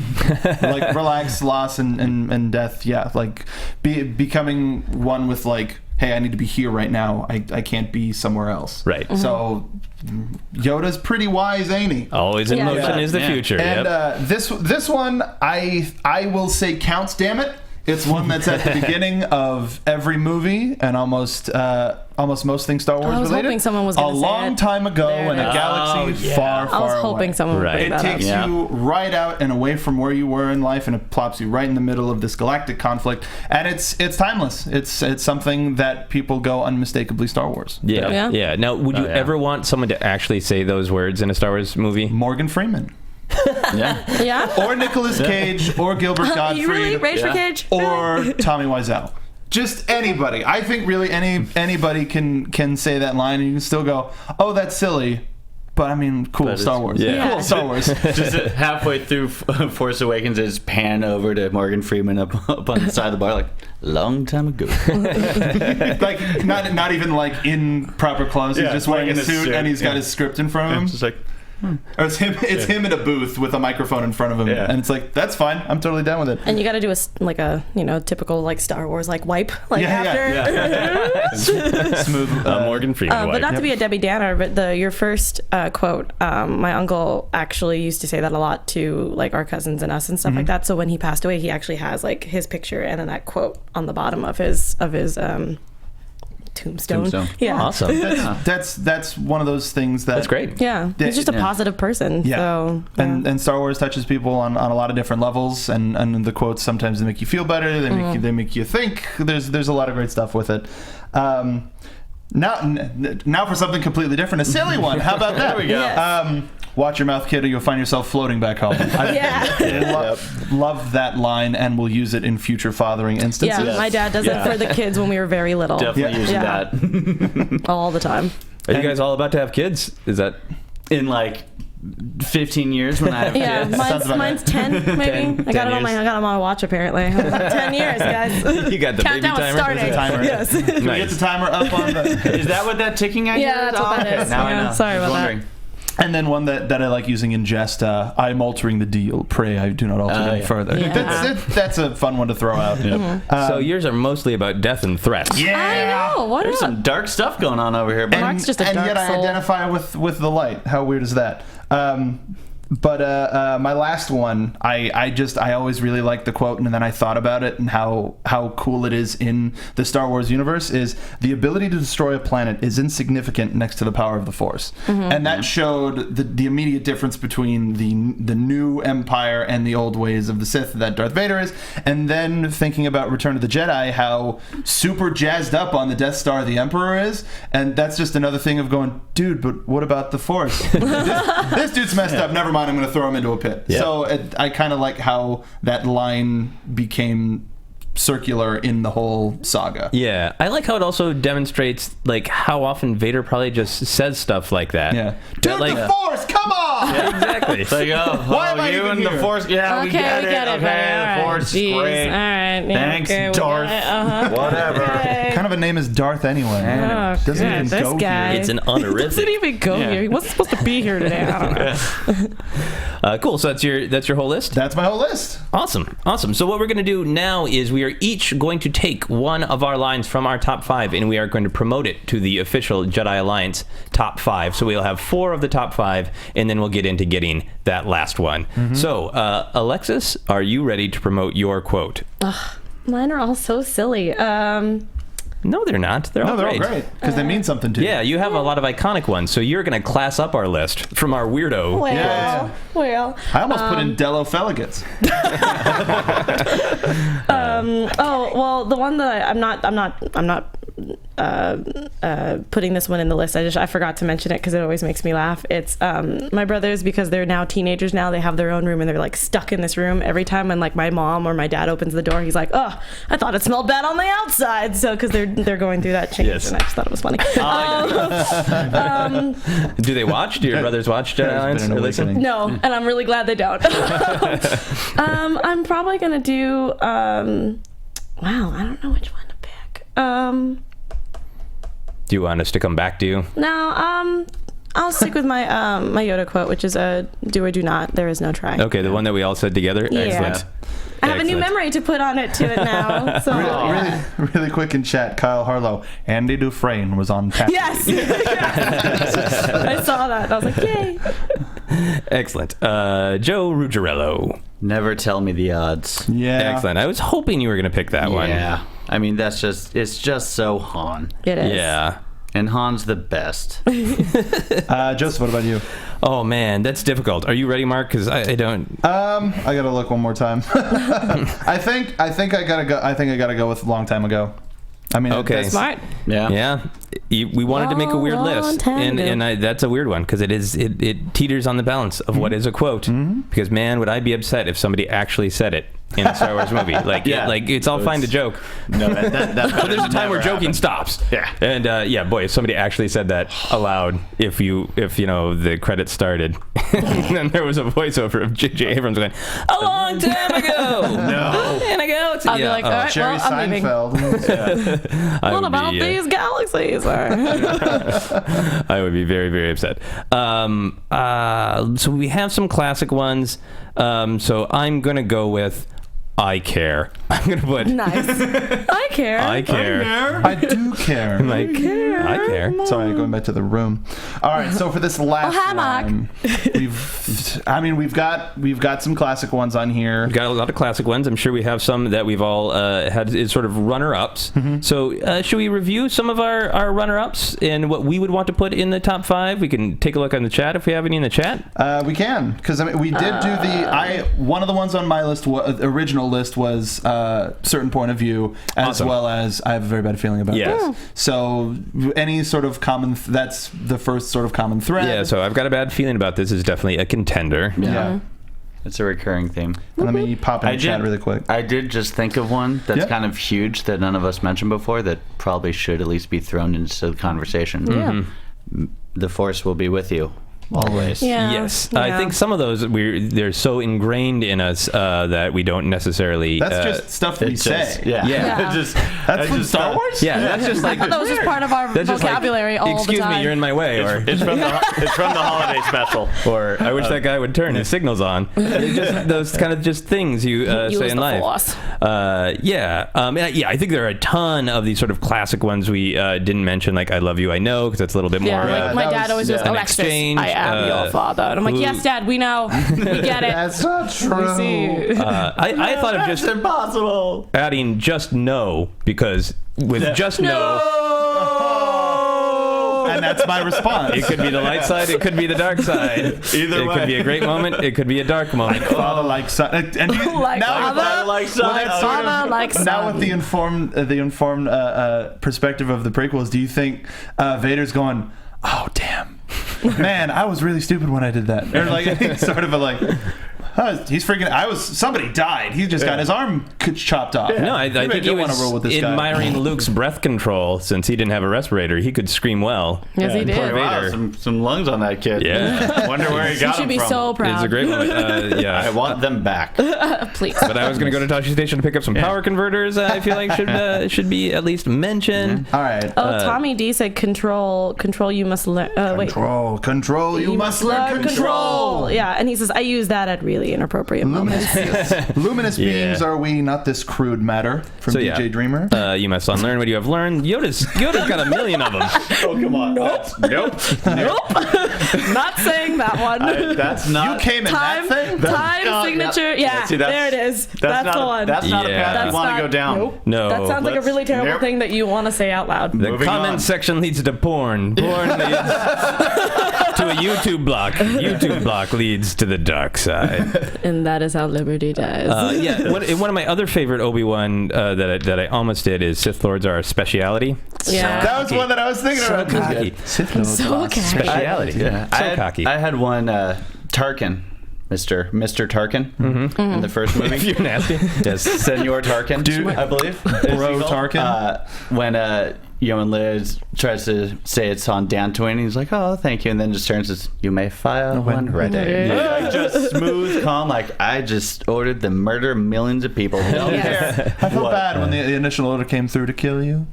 like relax, loss and death. Yeah, like becoming one with like, hey, I need to be here right now. I can't be somewhere else. Right. Mm-hmm. So Yoda's pretty wise, ain't he? Always in motion is the future. And this one, I will say counts. Damn it! It's one that's at the beginning of every movie and almost most things Star Wars related. I was hoping someone was going to say it. A long time ago in a galaxy far, far away. I was hoping someone would bring that up. It takes you right out and away from where you were in life, and it plops you right in the middle of this galactic conflict. And it's timeless. It's something that people go unmistakably Star Wars. Yeah. Now, would you ever want someone to actually say those words in a Star Wars movie? Morgan Freeman. Yeah. Or Nicolas Cage, or Gilbert Gottfried. You really rage for Cage? Or Tommy Wiseau. Just anybody. I think really anybody can say that line, and you can still go, oh, that's silly. But I mean, cool Star Wars. Yeah. Cool Star Wars. Just halfway through Force Awakens, is pan over to Morgan Freeman up on the side of the bar, like, long time ago. Like not even like in proper clothes. He's just wearing a suit and he's got his script in front of him. It's just like. Or it's him in a booth with a microphone in front of him, and it's like, that's fine. I'm totally down with it. And you got to do a typical like Star Wars like wipe after. Smooth Morgan Freeman wipe. But not to be a Debbie Downer, but your first quote, my uncle actually used to say that a lot to like our cousins and us and stuff like that. So when he passed away, he actually has like his picture and then that quote on the bottom of his tombstone. Yeah. Awesome. That's one of those things that's great. Yeah. He's just a positive person. Yeah. So, And Star Wars touches people on a lot of different levels, and the quotes sometimes they make you feel better, they make you think. There's a lot of great stuff with it. Now for something completely different, a silly one. How about that? There we go. Yes. Watch your mouth, kid, or you'll find yourself floating back home. I love that line, and we'll use it in future fathering instances. Yeah, my dad does it for the kids when we were very little. Definitely using that. All the time. Are you guys all about to have kids? Is that in like 15 years when I have kids? Mine's 10 maybe. I got it on my watch apparently. 10 years, guys. You got the baby timer? Starting. Timer. Yes. Can we get the timer up on the... Is that what that ticking idea is? Yeah, that's what that is. Now I know. Sorry about that. And then one that I like using in jest, I'm altering the deal. Pray I do not alter any further. Yeah. That's a fun one to throw out. so yours are mostly about death and threats. I know. What There's up? some dark stuff going on over here. But Mark's just a and dark yet I soul. identify with the light. How weird is that? But my last one, I always really liked the quote, and then I thought about it and how cool it is in the Star Wars universe is the ability to destroy a planet is insignificant next to the power of the Force. And that showed the immediate difference between the new Empire and the old ways of the Sith that Darth Vader is. And then thinking about Return of the Jedi, how super jazzed up on the Death Star the Emperor is, and that's just another thing of going, dude, but what about the Force? this dude's messed up, never mind. I'm going to throw him into a pit. Yeah. So I kind of like how that line became circular in the whole saga. Yeah, I like how it also demonstrates like how often Vader probably just says stuff like that. Yeah, dude, the Force, come on! Yeah, exactly. It's like, Why am I you even and here? the Force. Yeah, we get it. buddy. The Force is great. All right. Yeah, Thanks, okay, Darth. Whatever. Okay. Kind of a name is Darth anyway. Oh, Doesn't God, even this go guy. here. It's an honorific. Doesn't even go here. He wasn't supposed to be here today. I don't know. Cool. So that's your whole list. That's my whole list. Awesome. So what we're going to do now is we are each going to take one of our lines from our top 5, and we are going to promote it to the official Jedi Alliance top 5. So we'll have 4 of the top 5, and then we'll get into getting that last one. So, Alexis, are you ready to promote your quote? Mine are all so silly. No, they're not. They're all they're great. all great because they mean something to you. Yeah, you have a lot of iconic ones, so you're going to class up our list from our weirdo. Well. I almost put in Dello Felligats. The one that I'm not putting this one in the list. I forgot to mention it because it always makes me laugh. It's my brothers, because they're now teenagers now. They have their own room and they're like stuck in this room. Every time when like my mom or my dad opens the door, he's like, "Oh, I thought it smelled bad on the outside." So because they're going through that change, and I just thought it was funny. Do they watch? Do your brothers watch Jedi Alliance or listen? No, and I'm really glad they don't. I'm probably gonna do. I don't know which one to pick. Do you want us to come back to you? No, I'll stick with my my Yoda quote, which is do or do not. There is no try. Okay, the one that we all said together? Yeah. Excellent. I have a new memory to put on it now. So Really quick in chat, Kyle Harlow, Andy Dufresne was on tap. Yes. I saw that. I was like, yay. Excellent. Joe Ruggirello. Never tell me the odds. Yeah. Excellent. I was hoping you were going to pick that one. Yeah. I mean, it's just so Han. It is. Yeah. And Han's the best. Joseph, what about you? Oh man, that's difficult. Are you ready, Mark? Because I don't. I gotta look one more time. I think I gotta go. I think I gotta go with Long Time Ago. I mean, Okay. Smart. Yeah. Yeah, we wanted to make a weird list, and that's a weird one because it teeters on the balance of what is a quote. Because man, would I be upset if somebody actually said it in a Star Wars movie? Like, it's all fine to joke. No, that There's a time where joking stops. Yeah. And boy, if somebody actually said that aloud, if you know the credits started, and then there was a voiceover of J.J. Abrams going, "A long time ago." No. And I go, I'll be like, all right, Jerry well, I'm leaving. Seinfeld. What about these galaxies? I would be very, very upset. So we have some classic ones. So I'm going to go with I Care. I'm going to put... Nice. I care. I care. I do care. I care. Sorry, going back to the room. All right, so for this last hi, Mark. one, we've got some classic ones on here. We've got a lot of classic ones. I'm sure we have some that we've all had as sort of runner-ups. So should we review some of our runner-ups and what we would want to put in the top 5? We can take a look on the chat if we have any in the chat. We can, because we did do one of the ones on my list, original list, was Certain Point of View, as well as I Have a Very Bad Feeling About This. So any sort of common, that's the first sort of common thread. Yeah, so I've Got a Bad Feeling About This is definitely a contender. Yeah. It's a recurring theme. Let me pop in the chat really quick. I did just think of one that's kind of huge that none of us mentioned before that probably should at least be thrown into the conversation. Yeah. The Force will be with you. Always. Yeah. Yes, Yeah. I think some of those they're so ingrained in us that we don't necessarily. That's just stuff we say. Yeah. That's from Star Wars? Yeah, that's just like that was just part of our vocabulary all the time. Excuse me, you're in my way. Or It's from the holiday special. or I wish that guy would turn his signals on. They're just those kind of just things you say in life. Force. I think there are a ton of these sort of classic ones we didn't mention, like I Love You, I Know, because that's a little bit more. Like my dad always goes, an Alexis, exchange. I am your father. And I'm like, yes, Dad, we know. We get it. That's not true. We see. I thought of just impossible. adding just no, because with just no, And that's my response. it could be the light side, it could be the dark side. Either it way. could be a great moment, it could be a dark moment. Father like son. And Like now father, like son. that's sort of- father like son. now with the informed perspective of the prequels, do you think Vader's going, "Oh damn, man, I was really stupid when I did that," or like sort of he's freaking. Somebody died. He just got his arm chopped off. No, I think he don't want was to roll with this guy. admiring Luke's breath control since he didn't have a respirator. He could scream well. Yes, he did. Poor Wow, Vader. some lungs on that kid. Yeah. Wonder where he You got should them be from. so proud. It's a great moment. I Yeah. want them back. Please. But I was going to go to Tashi Station to pick up some power converters. I feel like should be at least mentioned. All right. Tommy D said control, you must learn. Wait. Control. You must learn control. Yeah, and he says, I use that at real really inappropriate moments. Luminous beings are we, not this crude matter from DJ Dreamer. You must unlearn what you have learned. Yoda's got a million of them. Oh, come on. Nope. Not saying that one. That's not. You came in that thing? Time signature. Yeah, See, there it is. That's the one. That's not a path you want to go down. Nope. No. That sounds like a really terrible thing that you want to say out loud. The comment section leads to porn. Porn leads to a YouTube block. YouTube block leads to the dark side. And that is how liberty dies. One of my other favorite Obi-Wan that I almost did is Sith Lords are a speciality. Yeah. That was one that I was thinking about. Cocky. Sith Lords So are cocky. Speciality. Cocky. I had one Tarkin. Mr. Tarkin in the first movie. If you're nasty. Yes, Senor Tarkin, I believe. Bro Tarkin. When when Liz tries to say it's on Dantooine, he's like, "Oh, thank you," and then just turns and says, "You may fire when ready." Like, just smooth, calm. Like, I just ordered the murder of millions of people. Don't care. I felt bad when the initial order came through to kill you.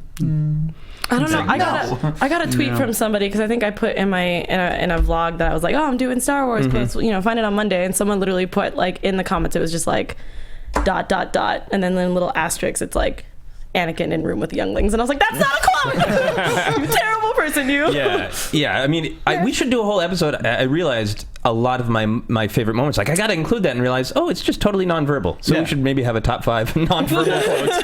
I don't know. I got a tweet from somebody because I think I put in a vlog that I was like, oh, I'm doing Star Wars quotes. Find it on Monday, and someone literally put like in the comments, it was just like ... and then in little asterisks, it's like Anakin in room with younglings, and I was like, that's not a quote. You terrible person, you. Yeah. I mean, we should do a whole episode. I realized a lot of my favorite moments. Like, I got to include that and realize, it's just totally nonverbal. So we should maybe have a top 5 nonverbal quotes.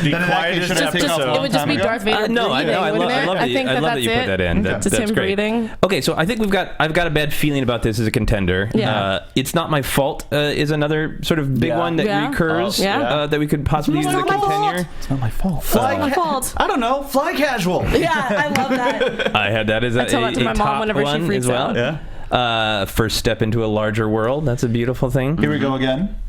The quietest episode. It would just be Darth Vader. No, I love that you put that in. Just that's him great. breathing. Okay, so I think I've got a bad feeling about this as a contender. Yeah. It's Not My Fault is another sort of big one that recurs that we could possibly use as a contender. It's not my fault. It's not my fault. I don't know. Fly casual. Yeah, I love that. I had that as a tell that to my mom top whenever she one freaks as well. out. Yeah. First step into a larger world. That's a beautiful thing. Here we go again.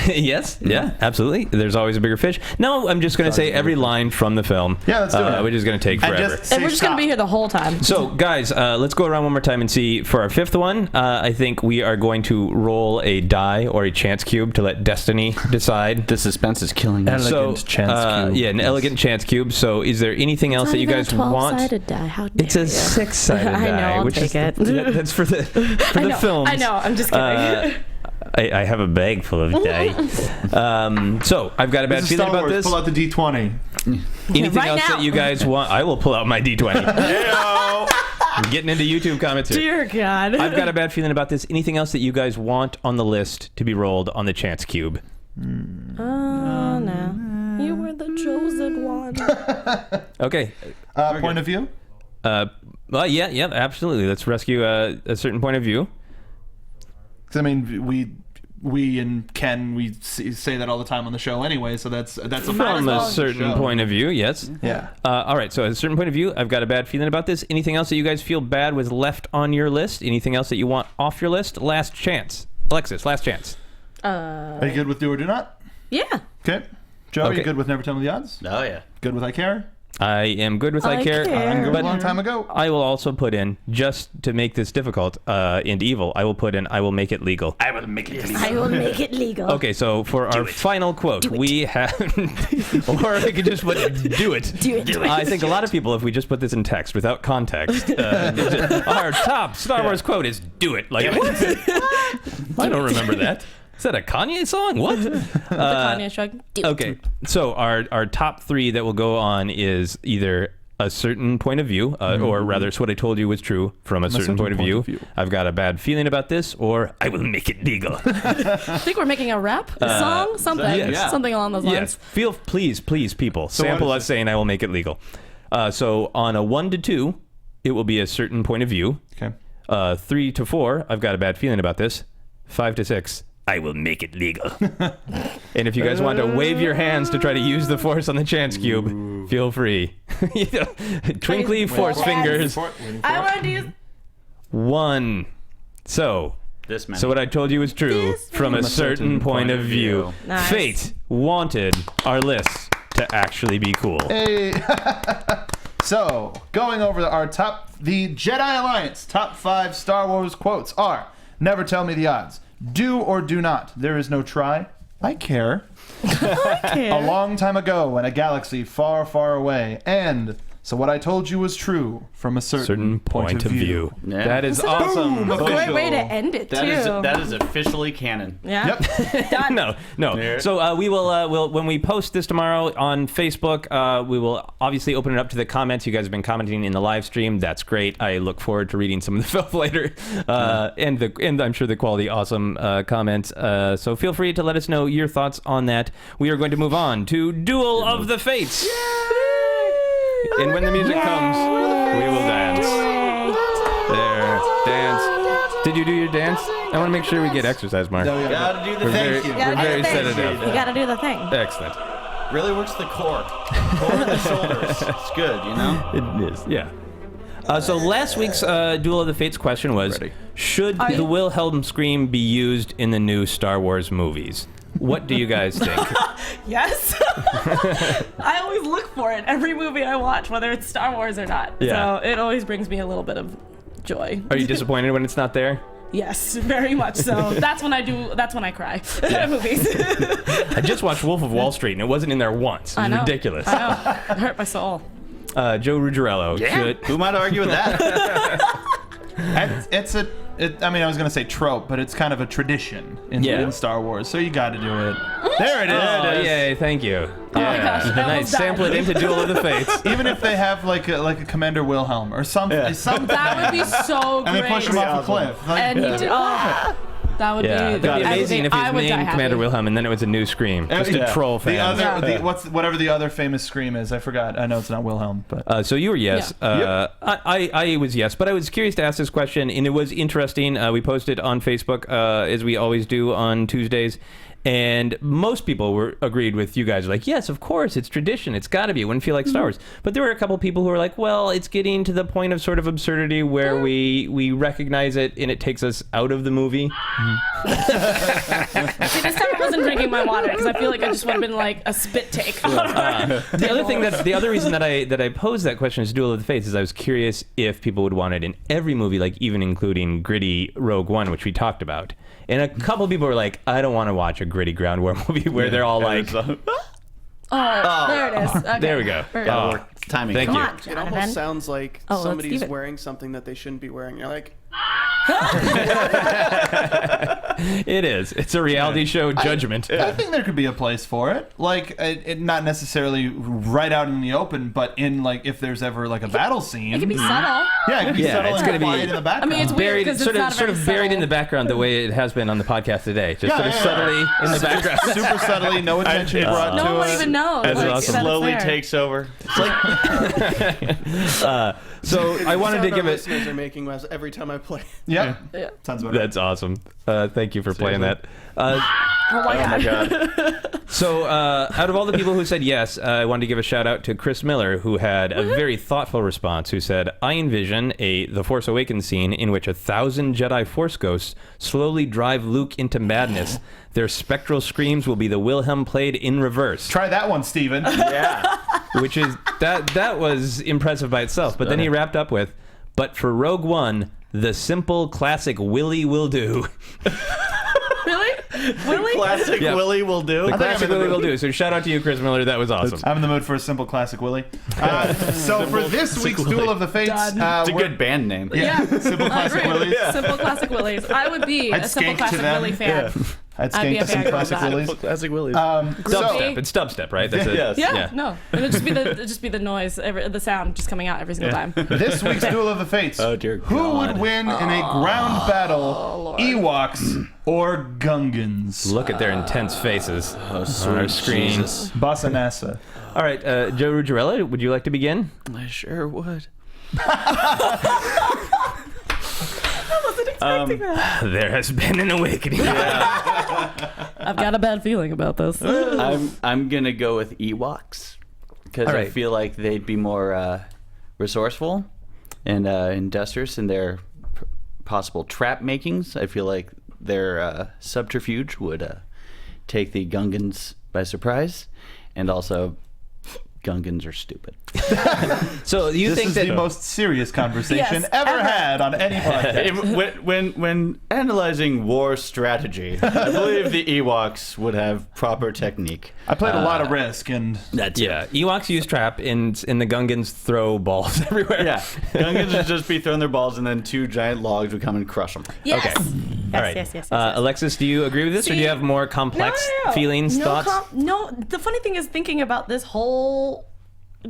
Yes, yeah, absolutely. There's always a bigger fish. No, I'm just going to say every line from the film. Yeah, let's do it. Which is going to take forever. And we're just going to be here the whole time. So, guys, let's go around one more time and see. For our 5th one, I think we are going to roll a die or a chance cube to let destiny decide. The suspense is killing us. Elegant chance cube. Yeah, an elegant chance cube. So, is there anything else that you guys want? It's a 12-sided die. How dare It's a 6-sided die. I know, I'll take it. That's for the films. I know, I'm just kidding. I have a bag full of die. So I've got a bad feeling about this. Pull out the D20. Anything Right else now. that you guys want? I will pull out my D20. I'm getting into YouTube comments here. Dear God. I've got a bad feeling about this. Anything else that you guys want on the list to be rolled on the chance cube? Oh, no. You were the chosen one. Okay. Point of view? Well, yeah, absolutely. Let's rescue a certain point of view. I mean, we and Ken, we say that all the time on the show anyway, so that's a From a certain point of view, yes. Yeah. All right, so at a certain point of view, I've got a bad feeling about this. Anything else that you guys feel bad was left on your list? Anything else that you want off your list? Last chance. Alexis, last chance. Are you good with do or do not? Yeah. Okay. Joe, are you good with never tell me the odds? Oh, yeah. Good with I care? I am good with I care. I'm good with But a long time ago. I will also put in, just to make this difficult and evil, I will put in, I will make it legal. I will make it legal. I will make it legal. Okay, so for our final quote, we have, or I could just put, do it. Do it. I think a lot of people, if we just put this in text without context, our top Star Wars quote is "Do it." Like, I don't remember that. Is that a Kanye song? What? The Kanye shrug. Okay, so our top 3 that will go on is either a certain point of view, or rather, it's what I told you was true from a certain point of view. I've got a bad feeling about this, or I will make it legal. I think we're making a rap song, something, something along those lines. Yes, please, people, sample us saying I will make it legal. So on a 1 to 2, it will be a certain point of view. Okay. 3 to 4, I've got a bad feeling about this. 5 to 6. I will make it legal. And if you guys want to wave your hands to try to use the force on the chance cube, feel free. Twinkly force fingers. I want to use 1. So what I told you was true from a certain point of view. Nice. Fate wanted our lists to actually be cool. Hey. So, going over the Jedi Alliance top 5 Star Wars quotes are: never tell me the odds. Do or do not. There is no try. I care. A long time ago in a galaxy far, far away. And So what I told you was true from a certain point of view. Yeah. That is awesome. A great way to end it, too. That is officially canon. Yeah. Yep. No. Yeah. So we will when we post this tomorrow on Facebook, we will obviously open it up to the comments. You guys have been commenting in the live stream. That's great. I look forward to reading some of the filth later, and I'm sure the quality awesome comments. So feel free to let us know your thoughts on that. We are going to move on to Duel of the Fates. And when the music comes, we will dance. There, dance. Did you do your dance? I want to make sure we get exercise, Mark. Gotta do the Thank thing. you. We're very sedative. You gotta do the thing. Excellent. Really works the core. Core of the shoulders. It's good, you know? It is, yeah. So last week's Duel of the Fates question was, should the Wilhelm scream be used in the new Star Wars movies? What do you guys think? Yes. I always look for it every movie I watch, whether it's Star Wars or not. Yeah. So it always brings me a little bit of joy. Are you disappointed when it's not there? Yes, very much so. That's when I cry at movies. I just watched Wolf of Wall Street and it wasn't in there once. It's ridiculous. I know. It hurt my soul. Joe Ruggirello. Yeah. Who might argue with that? I was going to say trope, but it's kind of a tradition in Star Wars, so you got to do it. There it is. Oh, yay, thank you. Oh my gosh, I Nice. almost died. Sample it into Duel of the Fates. Even if they have like a Commander Wilhelm or something. That would be so great. And they push him off a cliff. Like, And he did. Oh, that would Yeah, be. that'd be amazing if I his would name die happy. Commander Wilhelm and then it was a new scream. Just to troll fans. Whatever the other famous scream is, I forgot. I know it's not Wilhelm, but So you were yes. I was yes, but I was curious to ask this question, and it was interesting. We posted on Facebook, as we always do on Tuesdays, and most people agreed with you guys, like, yes, of course, it's tradition. It's got to be. It wouldn't feel like Star Wars. But there were a couple people who were like, well, it's getting to the point of sort of absurdity where we recognize it and it takes us out of the movie. See, this time I wasn't drinking my water because I feel like I just would have been like a spit take. The other reason that I posed that question as Duel of the Fates is I was curious if people would want it in every movie, like even including gritty Rogue One, which we talked about. And a couple people were like, I don't want to watch a gritty ground war movie where they're all like, There it is. Okay. there we go. Gotta work. Timing. Thank Come you. on, It Jonathan. almost sounds like Oh, let's somebody's leave it. wearing something that they shouldn't be wearing. You're like, It is. It's a reality show judgment. I think there could be a place for it. Like, it not necessarily right out in the open, but in like if there's ever like a battle scene. It could be subtle. Yeah, it could be Yeah, subtle it's and gonna be- quiet in the background. I mean, it's weird Buried, because sort it's of, not sort of very buried in subtle. the background the way it has been on the podcast today. Just sort of subtly in the background. super subtly, no attention brought No to one it. even knows. That's like, awesome. that it's Slowly there. takes over. So I wanted to give it. listeners are making was every time I play. Yeah, Yeah. sounds about right. That's awesome. Thank you for playing that. Oh my god. So, out of all the people who said yes, I wanted to give a shout out to Chris Miller, who had a very thoughtful response, who said, I envision a The Force Awakens scene in which 1,000 Jedi Force ghosts slowly drive Luke into madness. Their spectral screams will be the Wilhelm played in reverse. Try that one, Steven. Yeah. Which is, that was impressive by itself. But then he wrapped up with, but for Rogue One, the simple classic Willy will do. Really? Willie? Classic Yeah. Willie will do. The classic Willy will do. So shout out to you, Chris Miller. That was awesome. I'm in the mood for a simple classic Willie. So for this week's Duel of the Fates, It's a good band name. Yeah. simple classic Willies. Simple classic Willies. I would be I'd a simple skank to classic them. Willie fan. I'd I'd be a skank some fan of classic that. Willies. Classic Willies. Dubstep. It's dubstep, right? That's it. Yes. Yeah, no. It'd just be the noise, the sound just coming out every single time. This week's Duel of the Fates. Oh, dear Who God. would win in a ground battle, Ewoks or Gungans? Look at their intense faces on our screen. Jesus. Bossa Nasa. All right, Joe Ruggirello, would you like to begin? I sure would. There has been an awakening. I've got a bad feeling about this. I'm gonna go with Ewoks because All I right. feel like they'd be more resourceful and industrious in their possible trap makings. I feel like their subterfuge would take the Gungans by surprise, and also Gungans are stupid. So you This think is that the most serious conversation Yes, ever ever. had on any podcast. when analyzing war strategy, I believe the Ewoks would have proper technique. I played a lot of Risk, and That's Ewoks use trap, and the Gungans throw balls everywhere. Yeah, Gungans would just be throwing their balls, and then two giant logs would come and crush them. Yes. Okay. Yes, All right. yes. Alexis, do you agree with this, or do you See, have more complex feelings, thoughts? No, the funny thing is thinking about this whole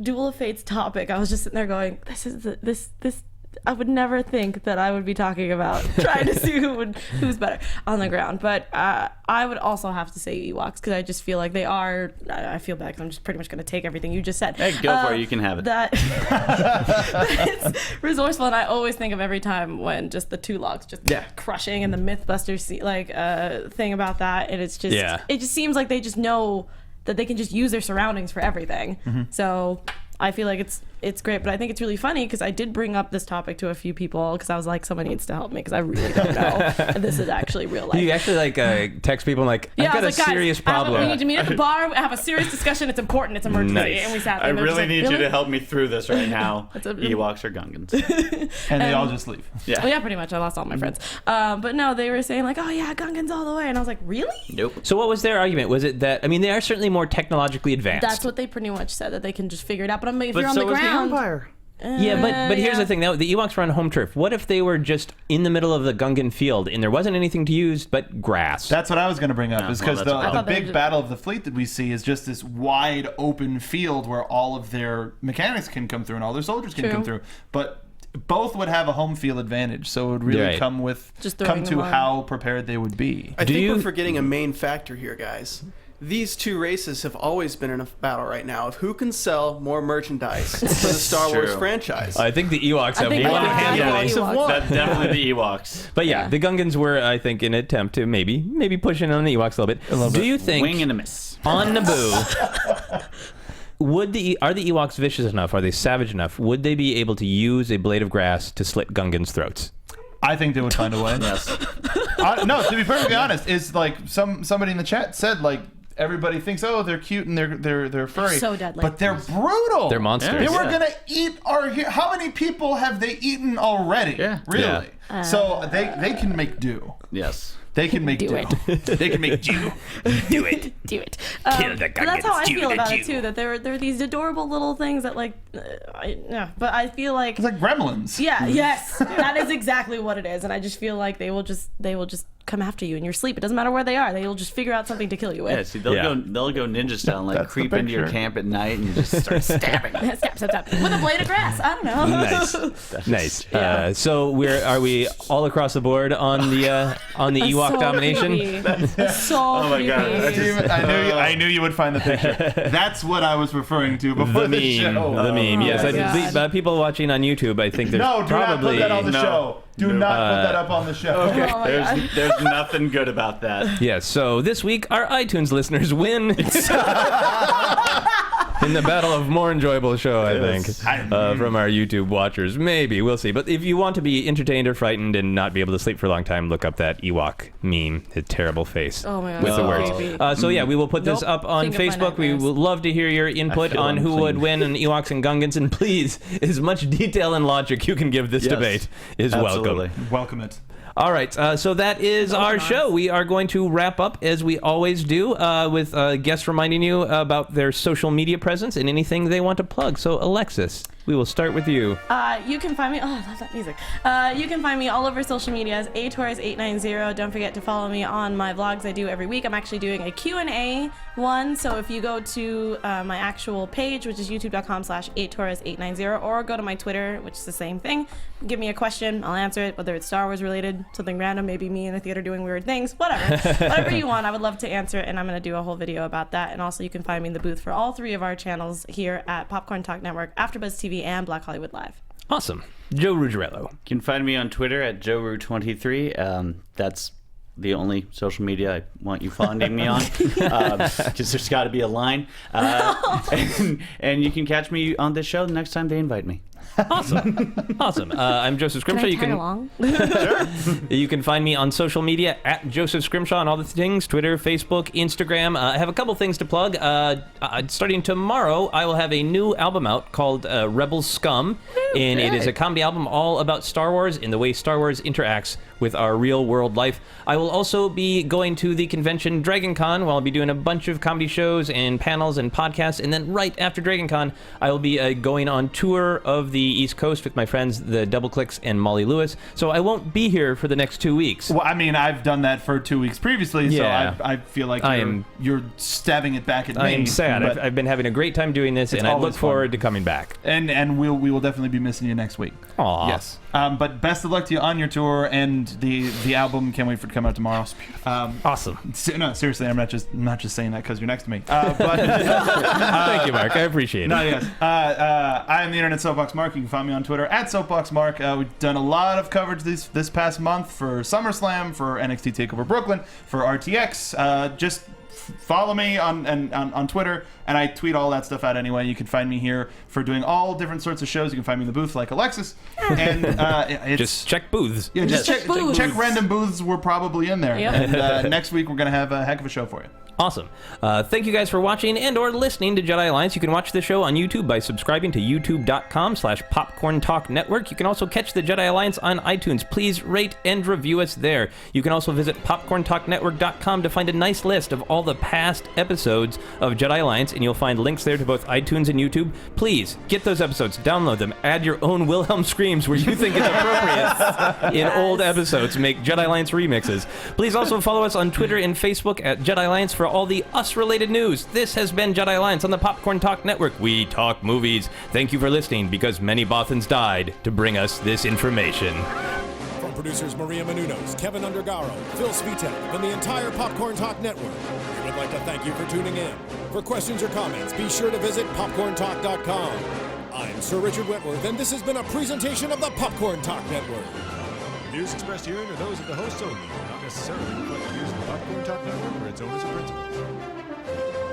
Duel of Fates topic, I was just sitting there going, this I would never think that I would be talking about trying to see who's better on the ground. But I would also have to say Ewoks, because I just feel like they are. I feel bad because I'm just pretty much going to take everything you just said. Hey, go for it. You can have it. That it's resourceful, and I always think of every time when just the two logs just crushing, and the MythBusters thing about that, and it's just it just seems like they just know that they can just use their surroundings for everything. So I feel like it's great, but I think it's really funny because I did bring up this topic to a few people because I was like, someone needs to help me because I really don't know. And this is actually real life. You actually text people like, I've got a serious problem. We need to meet at the bar, have a serious discussion. It's important. It's emergency. Nice. And we sat there. I and they're just really like, need you to help me through this right now. Ewoks or Gungans. and they all just leave. Yeah. Well, yeah, pretty much. I lost all my friends. But no, they were saying like, oh yeah, Gungans all the way. And I was like, really? Nope. So what was their argument? Was it that, I mean, they are certainly more technologically advanced. That's what they pretty much said, that they can just figure it out. But if But you're on so the is the ground. Empire. Yeah, but here's the thing. The Ewoks were on home turf. What if they were just in the middle of the Gungan field and there wasn't anything to use but grass? That's what I was going to bring up, is because that's a the big battle of the fleet that we see is just this wide open field where all of their mechanics can come through and all their soldiers can come through. But both would have a home field advantage, so it would really come to how prepared they would be. I think we're forgetting a main factor here, guys. These two races have always been in a battle right now of who can sell more merchandise for the Star Wars franchise. I think the Ewoks have think one the handle. Ewoks have won. That's definitely the Ewoks. But yeah, the Gungans were, I think, in an attempt to maybe push in on the Ewoks a little bit. Do you think Wing and a miss. on Naboo, are the Ewoks vicious enough? Are they savage enough? Would they be able to use a blade of grass to slit Gungans' throats? I think they would find a way. Yes. No, to be perfectly honest, is like somebody in the chat said, like, everybody thinks, oh, they're cute and they're furry. So deadly. But they're brutal. They're monsters. They were gonna eat how many people have they eaten already? Yeah. Really? So they can make do. Yes. They can make do. They can make do. Do it. Do it. Kill the But that's how I Gungans, feel do about the it too. That they're these adorable little things that like, But I feel like It's like gremlins. yeah, yes, that is exactly what it is. And I just feel like they will just come after you in your sleep. It doesn't matter where they are. They will just figure out something to kill you with. Yeah, see, they'll go ninja style and like That's the creep into your picture. camp at night and just start stabbing. Stab. With a blade of grass. I don't know. Nice. So are we all across the board on the Ewok So domination? creepy. So my God. creepy. I knew you would find the picture. That's what I was referring to before the show. The meme. Yes, my God. people watching on YouTube, I think there's No, do probably not put that on the show. Do not put that up on the show. Okay. Oh my God. There's nothing good about that. Yes. So this week, our iTunes listeners win in the battle of more enjoyable show, I think, from our YouTube watchers. Maybe we'll see. But if you want to be entertained or frightened and not be able to sleep for a long time, look up that Ewok meme. His terrible face. Oh my God. With the so words. creepy. So yeah, we will put this Nope. up on King of my Facebook. We nightmares. would love to hear your input feel on who unclean. would win in Ewoks and Gungans, and please, as much detail and logic you can give this Yes. debate is Absolutely. welcome. Welcome it. All right, so that is our show. We are going to wrap up, as we always do, with guests reminding you about their social media presence and anything they want to plug. So, Alexis, we will start with you. You can find me. Oh, I love that music. You can find me all over social media as Torres890. Don't forget to follow me on my vlogs I do every week. I'm actually doing a Q&A one. So if you go to my actual page, which is youtube.com/Torres890, or go to my Twitter, which is the same thing, give me a question. I'll answer it, whether it's Star Wars related, something random, maybe me in a theater doing weird things, whatever. Whatever you want, I would love to answer it, and I'm going to do a whole video about that. And also you can find me in the booth for all three of our channels here at Popcorn Talk Network, AfterBuzz TV, and Black Hollywood Live. Awesome. Joe Ruggirello. You can find me on Twitter at JoeRu23. That's the only social media I want you finding me on, because there's got to be a line. And you can catch me on this show the next time they invite me. Awesome. I'm Joseph Scrimshaw. Can I tag along? You can find me on social media at Joseph Scrimshaw on all the things, Twitter, Facebook, Instagram. I have a couple things to plug. Starting tomorrow, I will have a new album out called Rebel Scum, and it is a comedy album all about Star Wars and the way Star Wars interacts with our real world life. I will also be going to the convention Dragon Con, where I'll be doing a bunch of comedy shows and panels and podcasts, and then right after Dragon Con, I will be going on tour of the East Coast with my friends, the Double Clicks and Molly Lewis, so I won't be here for the next 2 weeks. Well, I mean, I've done that for 2 weeks previously, Yeah. so I feel like I you're stabbing it back at me. I am sad. but I've been having a great time doing this, and I look always forward fun. to coming back. And we will definitely be missing you next week. Aw. Yes. But best of luck to you on your tour, and the album can't wait for it to come out tomorrow. Awesome. No, seriously, I'm not just saying that because you're next to me. But Thank you, Mark. I appreciate it. no, yes. I am the Internet Soapbox Mark. You can find me on Twitter at Soapbox Mark. We've done a lot of coverage this past month for SummerSlam, for NXT TakeOver Brooklyn, for RTX. Just follow me on Twitter, and I tweet all that stuff out anyway. You can find me here for doing all different sorts of shows. You can find me in the booth like Alexis, and Just check booths. yeah, just Check booths. check random booths. We're probably in there. Yep. And next week we're gonna have a heck of a show for you. Awesome. Thank you guys for watching and or listening to Jedi Alliance. You can watch the show on YouTube by subscribing to youtube.com/Popcorn Talk Network. You can also catch the Jedi Alliance on iTunes. Please rate and review us there. You can also visit popcorntalknetwork.com to find a nice list of all the past episodes of Jedi Alliance, and you'll find links there to both iTunes and YouTube. Please get those episodes, download them, add your own Wilhelm screams where you think it's appropriate in old episodes. Make Jedi Alliance remixes. Please also follow us on Twitter and Facebook at Jedi Alliance for all the us-related news. This has been Jedi Alliance on the Popcorn Talk Network. We talk movies. Thank you for listening, because many Bothans died to bring us this information. From producers Maria Menounos, Kevin Undergaro, Phil Svitek, and the entire Popcorn Talk Network, we would like to thank you for tuning in. For questions or comments, be sure to visit popcorntalk.com. I'm Sir Richard Wentworth, and this has been a presentation of the Popcorn Talk Network. The views expressed herein are those of the hosts only, not necessarily reflect the views of the Popcorn Talk Network or its owners or principals.